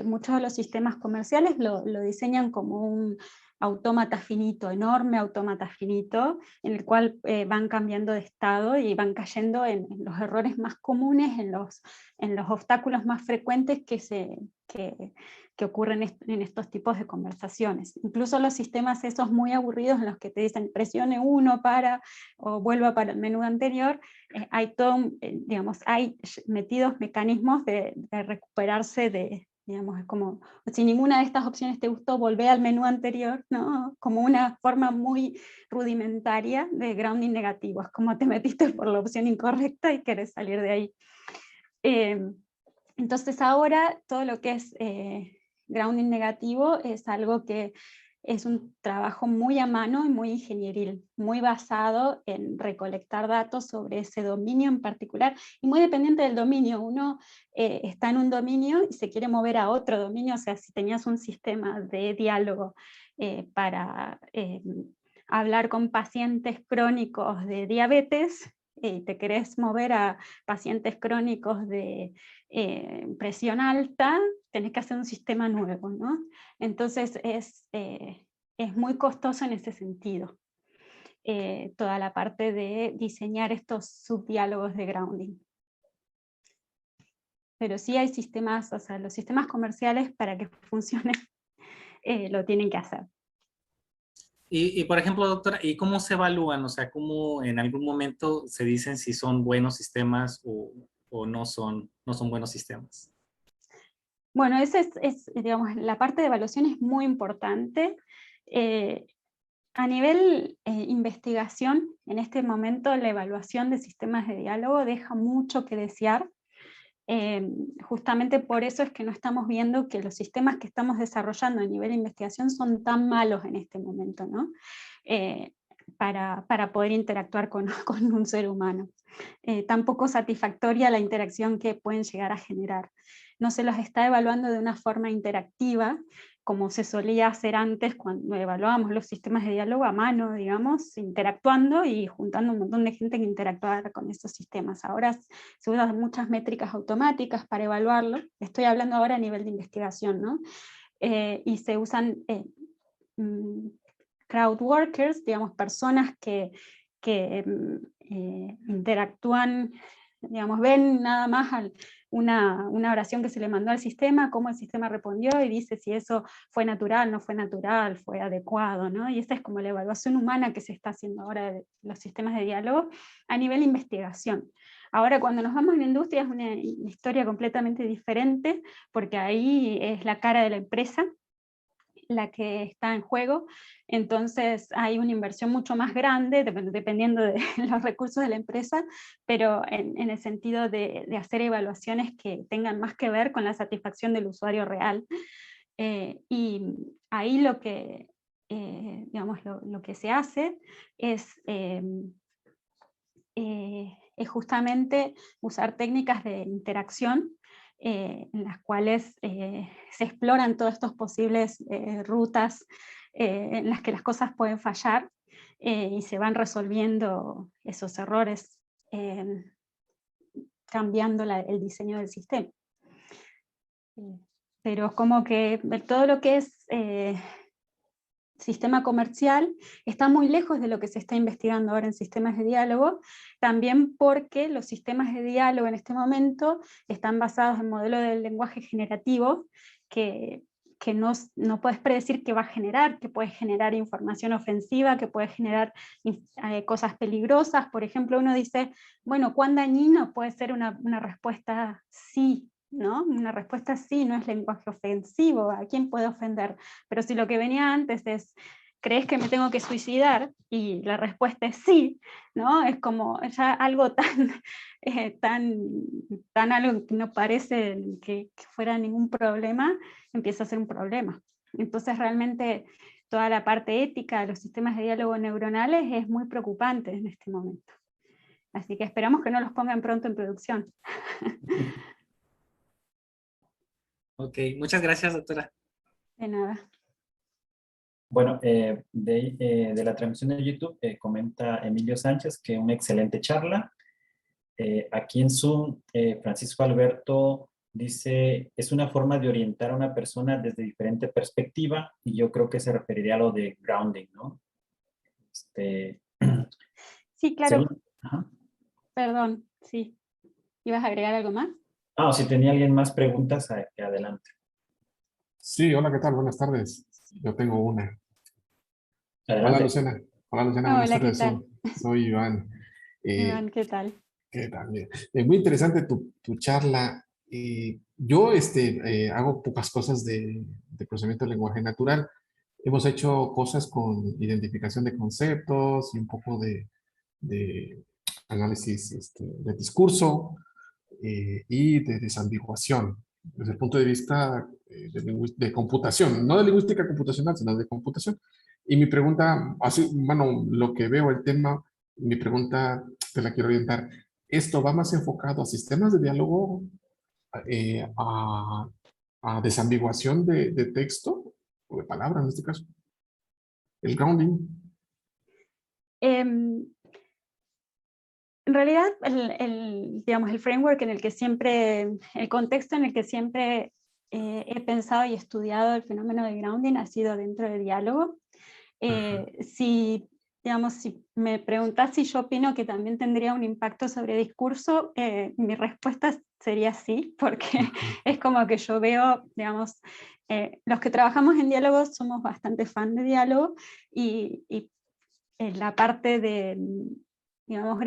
muchos de los sistemas comerciales lo diseñan como un autómata finito, enorme autómata finito, en el cual van cambiando de estado y van cayendo en los errores más comunes, en los obstáculos más frecuentes que ocurren en estos tipos de conversaciones. Incluso los sistemas esos muy aburridos en los que te dicen presione 1 para, o vuelva para el menú anterior, hay todo, digamos, hay metidos mecanismos de recuperarse de, digamos, es como, si ninguna de estas opciones te gustó, volvé al menú anterior, ¿no? Como una forma muy rudimentaria de grounding negativo, es como te metiste por la opción incorrecta y querés salir de ahí. Entonces ahora todo lo que es grounding negativo es algo que es un trabajo muy a mano y muy ingenieril, muy basado en recolectar datos sobre ese dominio en particular, y muy dependiente del dominio. Uno está en un dominio y se quiere mover a otro dominio, o sea, si tenías un sistema de diálogo para hablar con pacientes crónicos de diabetes, te querés mover a pacientes crónicos de presión alta, tenés que hacer un sistema nuevo, ¿no? Entonces es muy costoso en ese sentido, toda la parte de diseñar estos subdiálogos de grounding. Pero sí hay sistemas, o sea, los sistemas comerciales para que funcionen lo tienen que hacer. Y por ejemplo, doctora, ¿y cómo se evalúan? O sea, ¿cómo en algún momento se dicen si son buenos sistemas o no son buenos sistemas? Bueno, digamos, la parte de evaluación es muy importante. A nivel investigación, en este momento la evaluación de sistemas de diálogo deja mucho que desear. Justamente por eso es que no estamos viendo que los sistemas que estamos desarrollando a nivel de investigación son tan malos en este momento, ¿no? Para poder interactuar con un ser humano. Tampoco satisfactoria la interacción que pueden llegar a generar. No se los está evaluando de una forma interactiva, como se solía hacer antes cuando evaluábamos los sistemas de diálogo a mano, digamos, interactuando y juntando un montón de gente que interactuara con esos sistemas. Ahora se usan muchas métricas automáticas para evaluarlo, estoy hablando ahora a nivel de investigación, ¿no? Y se usan crowd workers, digamos, personas que interactúan, digamos, ven nada más una oración que se le mandó al sistema, cómo el sistema respondió y dice si eso fue natural, no fue natural, fue adecuado, ¿no? Y esta es como la evaluación humana que se está haciendo ahora de los sistemas de diálogo a nivel de investigación. Ahora cuando nos vamos a la industria es una historia completamente diferente, porque ahí es la cara de la empresa la que está en juego, entonces hay una inversión mucho más grande, dependiendo de los recursos de la empresa, pero en el sentido de hacer evaluaciones que tengan más que ver con la satisfacción del usuario real. Y ahí lo que, digamos, lo que se hace es justamente usar técnicas de interacción en las cuales se exploran todas estas posibles rutas en las que las cosas pueden fallar y se van resolviendo esos errores cambiando el diseño del sistema. Pero como que todo lo que es sistema comercial está muy lejos de lo que se está investigando ahora en sistemas de diálogo, también porque los sistemas de diálogo en este momento están basados en modelos del lenguaje generativo que no puedes predecir qué va a generar, que puede generar información ofensiva, que puede generar cosas peligrosas. Por ejemplo, uno dice, bueno, ¿cuán dañino puede ser una respuesta sí? ¿No? Una respuesta sí, no es lenguaje ofensivo, ¿a quién puede ofender? Pero si lo que venía antes es, ¿crees que me tengo que suicidar? Y la respuesta es sí, ¿no? Es como ya algo tan algo que no parece que fuera ningún problema, empieza a ser un problema. Entonces realmente toda la parte ética de los sistemas de diálogo neuronales es muy preocupante en este momento. Así que esperamos que no los pongan pronto en producción. Ok, muchas gracias, doctora. De nada. Bueno, de la transmisión de YouTube comenta Emilio Sánchez que una excelente charla. Aquí en Zoom, Francisco Alberto dice, es una forma de orientar a una persona desde diferente perspectiva, y yo creo que se referiría a lo de grounding, ¿no? Sí, claro. Ajá. Perdón, sí. ¿Ibas a agregar algo más? O si tenía alguien más preguntas, adelante. Sí, hola, ¿qué tal? Buenas tardes. Yo tengo una. Adelante. Hola, Lucena. Hola, Lucena. Buenas Hola, ¿qué tardes. tal? Soy Iván. Iván, ¿qué tal? ¿Qué tal? Bien. Muy interesante tu charla. Yo hago pocas cosas de procesamiento de lenguaje natural. Hemos hecho cosas con identificación de conceptos y un poco de análisis de discurso y de desambiguación desde el punto de vista de computación, no de lingüística computacional, sino de computación. Y mi pregunta, así, bueno, lo que veo el tema, mi pregunta te la quiero orientar. ¿Esto va más enfocado a sistemas de diálogo, eh, a, a desambiguación de texto o de palabra en este caso? El grounding. En realidad, digamos, el framework en el que siempre, el contexto en el que siempre he pensado y estudiado el fenómeno de grounding ha sido dentro de diálogo. Digamos, si me preguntas si yo opino que también tendría un impacto sobre discurso, mi respuesta sería sí, porque es como que yo veo, digamos, los que trabajamos en diálogo somos bastante fan de diálogo, y la parte de, digamos,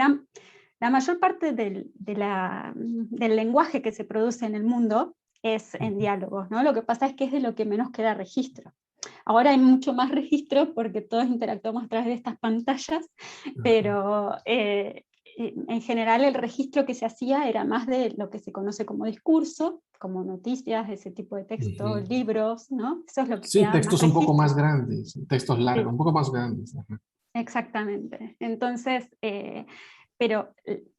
la mayor parte del lenguaje que se produce en el mundo es en diálogos, ¿no? Lo que pasa es que es de lo que menos queda registro. Ahora hay mucho más registro porque todos interactuamos a través de estas pantallas, pero en general el registro que se hacía era más de lo que se conoce como discurso, como noticias, ese tipo de textos, libros, ¿no? Eso es lo que Sí, queda textos más un poco registro. más grandes, textos largos, Sí. un poco más grandes. Exactamente. Entonces, pero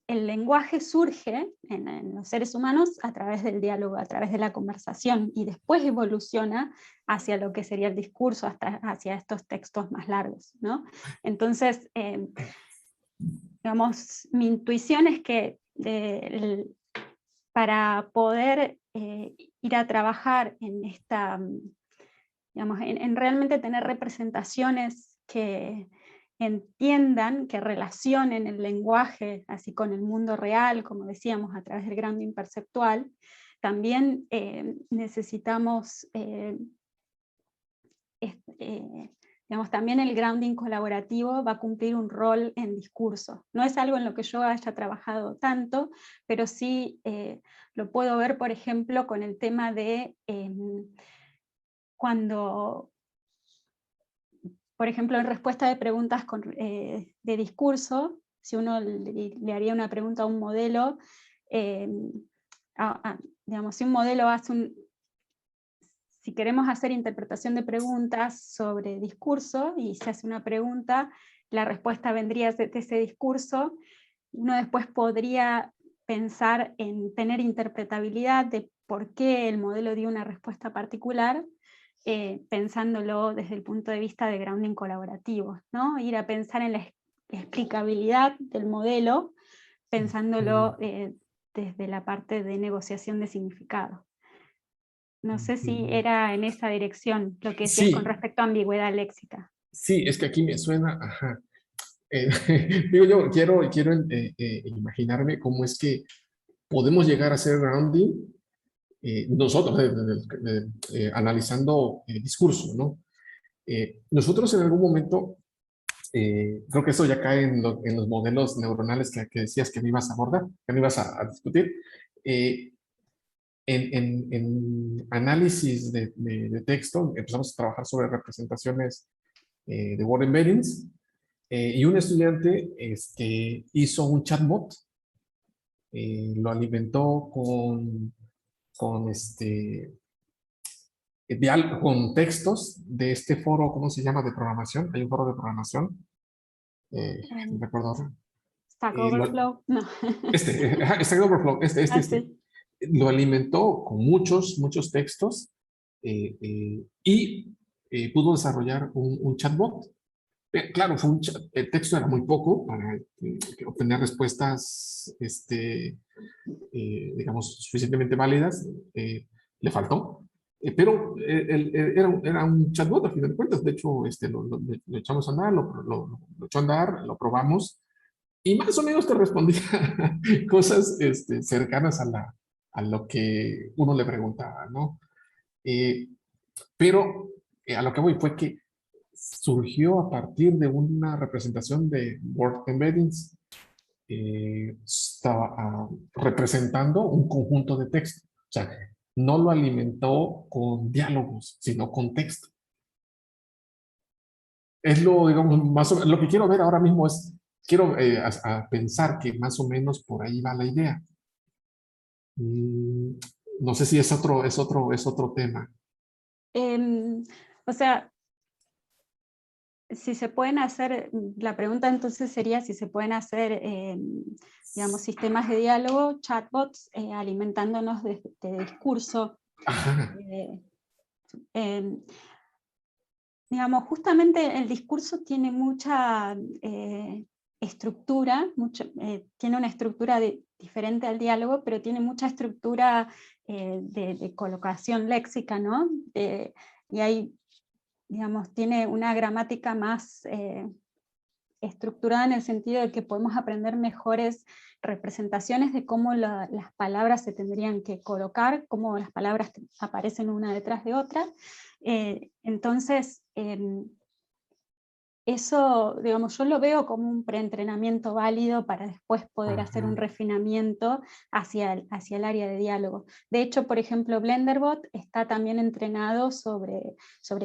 el lenguaje surge en los seres humanos a través del diálogo, a través de la conversación, y después evoluciona hacia lo que sería el discurso, hacia estos textos más largos, ¿no? Entonces, digamos, mi intuición es que para poder ir a trabajar en esta, digamos, en realmente tener representaciones que entiendan, que relacionen el lenguaje así con el mundo real, como decíamos, a través del grounding perceptual, también necesitamos, digamos, también el grounding colaborativo va a cumplir un rol en discurso. No es algo en lo que yo haya trabajado tanto, pero sí lo puedo ver, por ejemplo, con el tema de cuando, por ejemplo, en respuesta de preguntas de discurso, si uno le haría una pregunta a un modelo, digamos, si un modelo si queremos hacer interpretación de preguntas sobre discurso y se hace una pregunta, la respuesta vendría de ese discurso, uno después podría pensar en tener interpretabilidad de por qué el modelo dio una respuesta particular, pensándolo desde el punto de vista de grounding colaborativo, ¿no? Ir a pensar en la explicabilidad del modelo, pensándolo desde la parte de negociación de significado. No sé si era en esa dirección lo que decías con respecto a ambigüedad léxica. Sí, es que aquí me suena, ajá. Digo yo, quiero imaginarme cómo es que podemos llegar a hacer grounding nosotros, analizando discurso, ¿no? Nosotros en algún momento, creo que eso ya cae en los modelos neuronales que decías que me ibas a abordar, que me ibas a discutir. En análisis de texto empezamos a trabajar sobre representaciones de word embeddings, y un estudiante hizo un chatbot, lo alimentó con con textos de este foro, ¿cómo se llama? De programación. Hay un foro de programación. No me acuerdo ahora. Stack Overflow, no. Stack Overflow, Ah, sí. Lo alimentó con muchos textos y pudo desarrollar un chatbot. Claro, el texto era muy poco para obtener respuestas, digamos, suficientemente válidas. Le faltó. Pero era un chatbot, al final de cuentas. De hecho, lo echamos a andar, lo echó a andar, lo probamos. Y más o menos te respondía cosas cercanas a lo que uno le preguntaba, ¿no? Eh, pero a lo que voy fue que surgió a partir de una representación de Word Embeddings. Estaba representando un conjunto de texto. O sea, no lo alimentó con diálogos, sino con texto. Es lo, digamos, lo que quiero ver ahora mismo es, quiero a pensar que más o menos por ahí va la idea. No sé si es otro tema. O sea, si se pueden hacer, la pregunta entonces sería si se pueden hacer, digamos, sistemas de diálogo, chatbots, alimentándonos de discurso. Digamos, justamente el discurso tiene mucha estructura, tiene una estructura diferente al diálogo, pero tiene mucha estructura de colocación léxica, ¿no? Y hay, digamos, tiene una gramática más estructurada en el sentido de que podemos aprender mejores representaciones de cómo las palabras se tendrían que colocar, cómo las palabras aparecen una detrás de otra. Entonces, eso, digamos, yo lo veo como un preentrenamiento válido para después poder hacer un refinamiento hacia el área de diálogo. De hecho, por ejemplo, Blenderbot está también entrenado sobre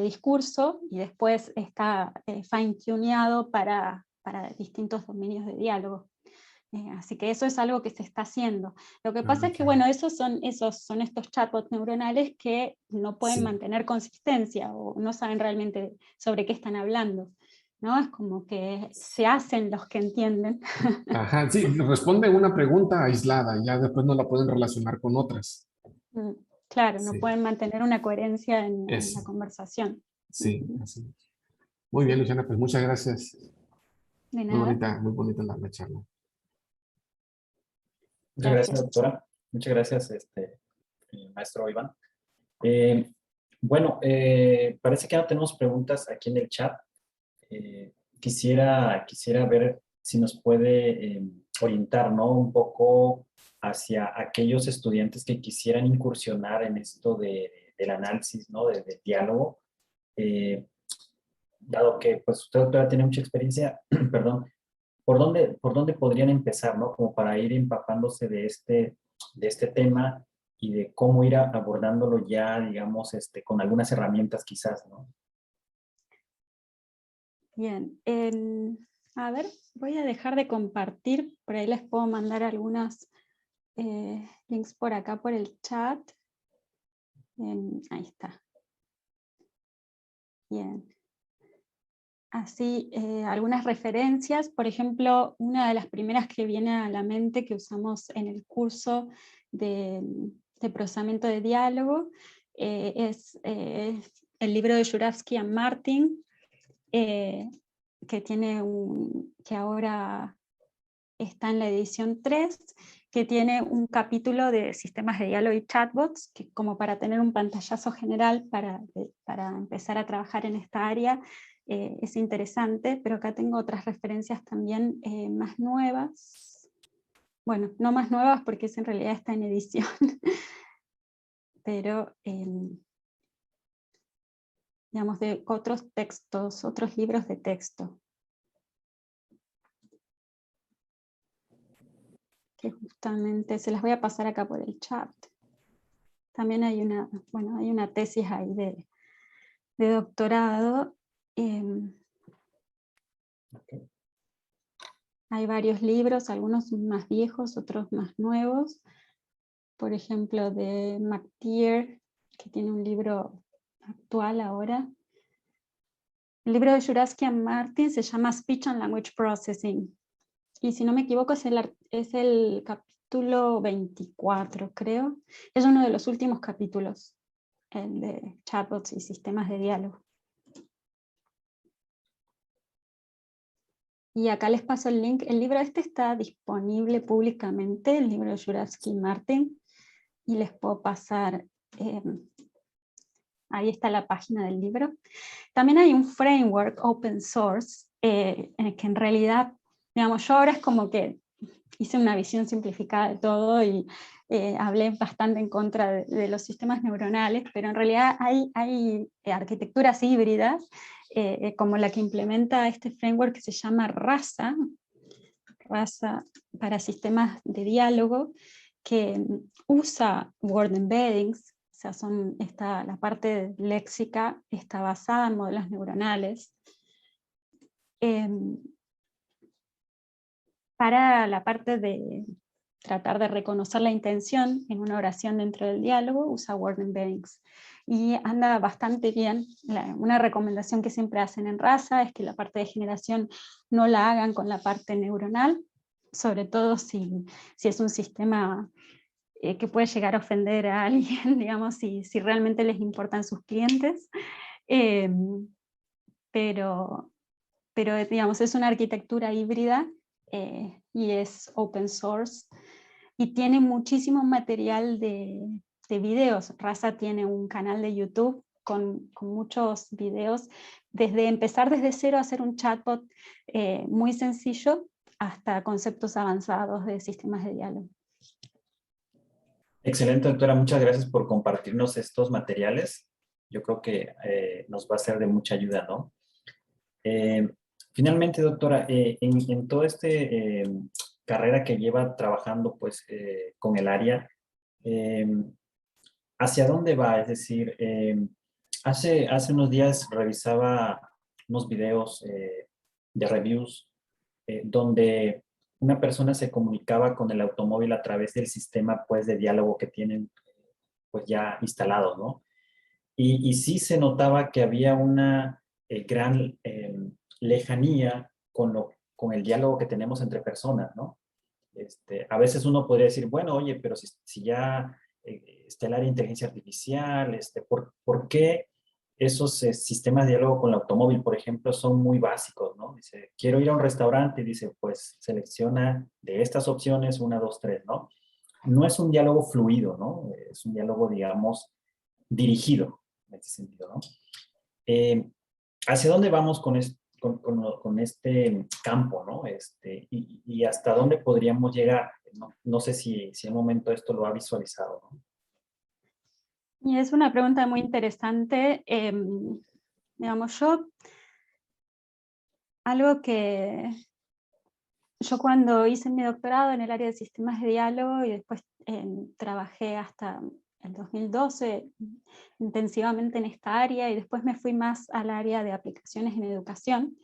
discurso y después está fine-tuneado para distintos dominios de diálogo. Así que eso es algo que se está haciendo. Lo que pasa es que, bueno, esos son estos chatbots neuronales que no pueden mantener consistencia o no saben realmente sobre qué están hablando, ¿no? Es como que se hacen los que entienden. Ajá, sí, responde una pregunta aislada y ya después no la pueden relacionar con otras. Claro, no pueden mantener una coherencia en la conversación. Sí, así. Muy bien, Luciana, pues muchas gracias. De nada. Muy bonita la charla. Muchas gracias, doctora. Muchas gracias, maestro Iván. Bueno, parece que no tenemos preguntas aquí en el chat. Quisiera ver si nos puede orientar, ¿no? Un poco hacia aquellos estudiantes que quisieran incursionar en esto del análisis, ¿no? Del diálogo. Dado que pues usted, doctora, tiene mucha experiencia, perdón, ¿por dónde podrían empezar, ¿no? Como para ir empapándose de este tema y de cómo ir abordándolo ya, digamos, con algunas herramientas quizás, ¿no? Bien, a ver, voy a dejar de compartir, por ahí les puedo mandar algunos links por acá por el chat. Ahí está. Bien. Así, algunas referencias, por ejemplo, una de las primeras que viene a la mente que usamos en el curso de procesamiento de diálogo es el libro de Jurafsky and Martin, que ahora está en la edición 3, que tiene un capítulo de sistemas de diálogo y chatbots, que como para tener un pantallazo general para empezar a trabajar en esta área, es interesante, pero acá tengo otras referencias también más nuevas. Bueno, no más nuevas porque en realidad está en edición, pero digamos de otros textos, otros libros de texto. Que justamente se las voy a pasar acá por el chat. También hay una tesis ahí de doctorado. Hay varios libros, algunos más viejos, otros más nuevos. Por ejemplo, de McTeer, que tiene un libro actual ahora. El libro de Jurafsky and Martin se llama Speech and Language Processing. Y si no me equivoco es el capítulo 24, creo. Es uno de los últimos capítulos, el de chatbots y sistemas de diálogo. Y acá les paso el link. El libro este está disponible públicamente, el libro de Jurafsky y Martin. Y les puedo pasar, ahí está la página del libro. También hay un framework open source, en el que en realidad, digamos, yo ahora es como que hice una visión simplificada de todo y hablé bastante en contra de los sistemas neuronales, pero en realidad hay arquitecturas híbridas, como la que implementa este framework que se llama RASA para sistemas de diálogo, que usa word embeddings, o sea, la parte léxica está basada en modelos neuronales. Para la parte de tratar de reconocer la intención en una oración dentro del diálogo, usa word embeddings. Y anda bastante bien. Una recomendación que siempre hacen en RASA es que la parte de generación no la hagan con la parte neuronal, sobre todo si es un sistema que puede llegar a ofender a alguien, digamos, si realmente les importan sus clientes. Pero digamos, es una arquitectura híbrida y es open source y tiene muchísimo material de videos. RASA tiene un canal de YouTube con muchos videos, desde empezar desde cero a hacer un chatbot muy sencillo hasta conceptos avanzados de sistemas de diálogo. Excelente, doctora. Muchas gracias por compartirnos estos materiales. Yo creo que nos va a ser de mucha ayuda, ¿no? Finalmente, doctora, en toda esta carrera que lleva trabajando pues, con el área, ¿hacia dónde va? Es decir, hace unos días revisaba unos videos de reviews donde una persona se comunicaba con el automóvil a través del sistema pues, de diálogo que tienen pues, ya instalado, ¿no? Y sí se notaba que había una gran lejanía con el diálogo que tenemos entre personas, ¿no? A veces uno podría decir, bueno, oye, pero si ya está el área de inteligencia artificial, ¿por qué esos sistemas de diálogo con el automóvil, por ejemplo, son muy básicos, ¿no? Dice, quiero ir a un restaurante y dice, pues selecciona de estas opciones 1, 2, 3, ¿no? No es un diálogo fluido, ¿no? Es un diálogo, digamos, dirigido en este sentido, ¿no? ¿Hacia dónde vamos con este campo, ¿no? Y hasta dónde podríamos llegar. No sé si en un momento esto lo ha visualizado, ¿no? Y es una pregunta muy interesante. Digamos, algo que yo cuando hice mi doctorado en el área de sistemas de diálogo y después trabajé hasta el 2012 intensivamente en esta área y después me fui más al área de aplicaciones en educación.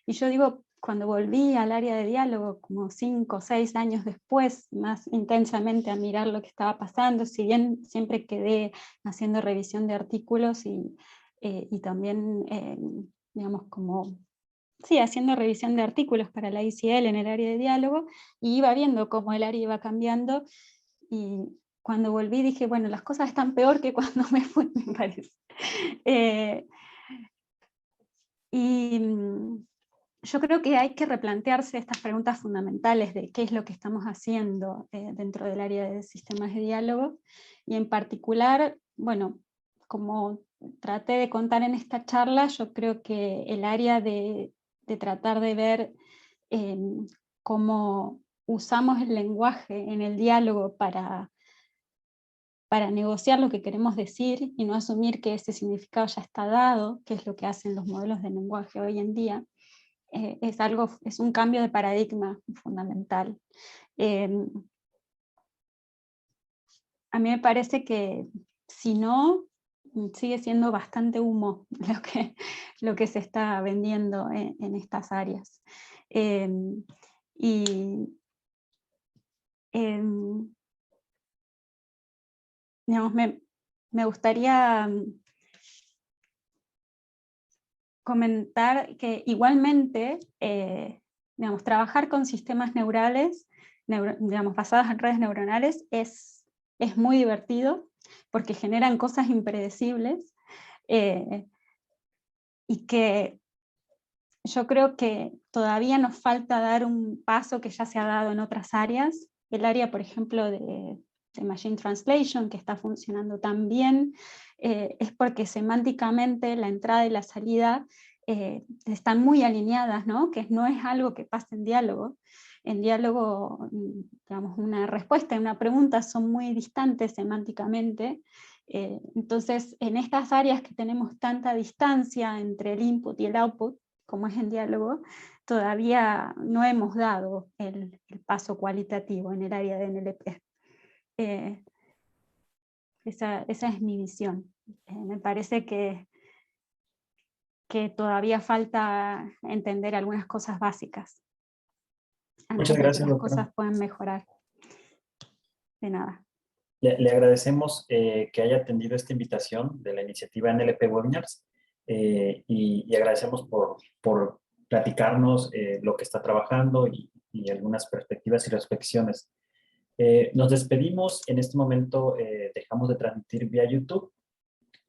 Y yo digo, cuando volví al área de diálogo, como 5 o 6 años después, más intensamente a mirar lo que estaba pasando, si bien siempre quedé haciendo revisión de artículos y también, digamos, como... Sí, haciendo revisión de artículos para la ICL en el área de diálogo, y iba viendo cómo el área iba cambiando, y cuando volví dije, bueno, las cosas están peor que cuando me fui, me parece. Yo creo que hay que replantearse estas preguntas fundamentales de qué es lo que estamos haciendo dentro del área de sistemas de diálogo, y en particular, bueno, como traté de contar en esta charla, yo creo que el área de tratar de ver cómo usamos el lenguaje en el diálogo para negociar lo que queremos decir y no asumir que ese significado ya está dado, que es lo que hacen los modelos de lenguaje hoy en día, es un cambio de paradigma fundamental. A mí me parece que si no, sigue siendo bastante humo lo que se está vendiendo en estas áreas. Digamos, me gustaría comentar que igualmente, digamos, trabajar con sistemas neurales, digamos, basados en redes neuronales, es muy divertido, porque generan cosas impredecibles, y que yo creo que todavía nos falta dar un paso que ya se ha dado en otras áreas. El área, por ejemplo, de Machine Translation, que está funcionando tan bien, es porque semánticamente la entrada y la salida están muy alineadas, ¿no? Que no es algo que pasa en diálogo. En diálogo, digamos, una respuesta y una pregunta son muy distantes semánticamente. Entonces, en estas áreas que tenemos tanta distancia entre el input y el output, como es en diálogo, todavía no hemos dado el paso cualitativo en el área de NLP. Esa es mi visión. Me parece que todavía falta entender algunas cosas básicas. Muchas Antes de gracias, que las doctora. cosas puedan mejorar. De nada. Le agradecemos que haya atendido esta invitación de la iniciativa NLP Webinars y agradecemos por platicarnos lo que está trabajando y algunas perspectivas y reflexiones. Nos despedimos. En este momento dejamos de transmitir vía YouTube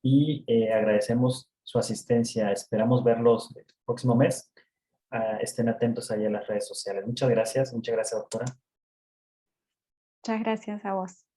y agradecemos su asistencia. Esperamos verlos el próximo mes. Estén atentos ahí en las redes sociales. Muchas gracias, doctora. Muchas gracias a vos.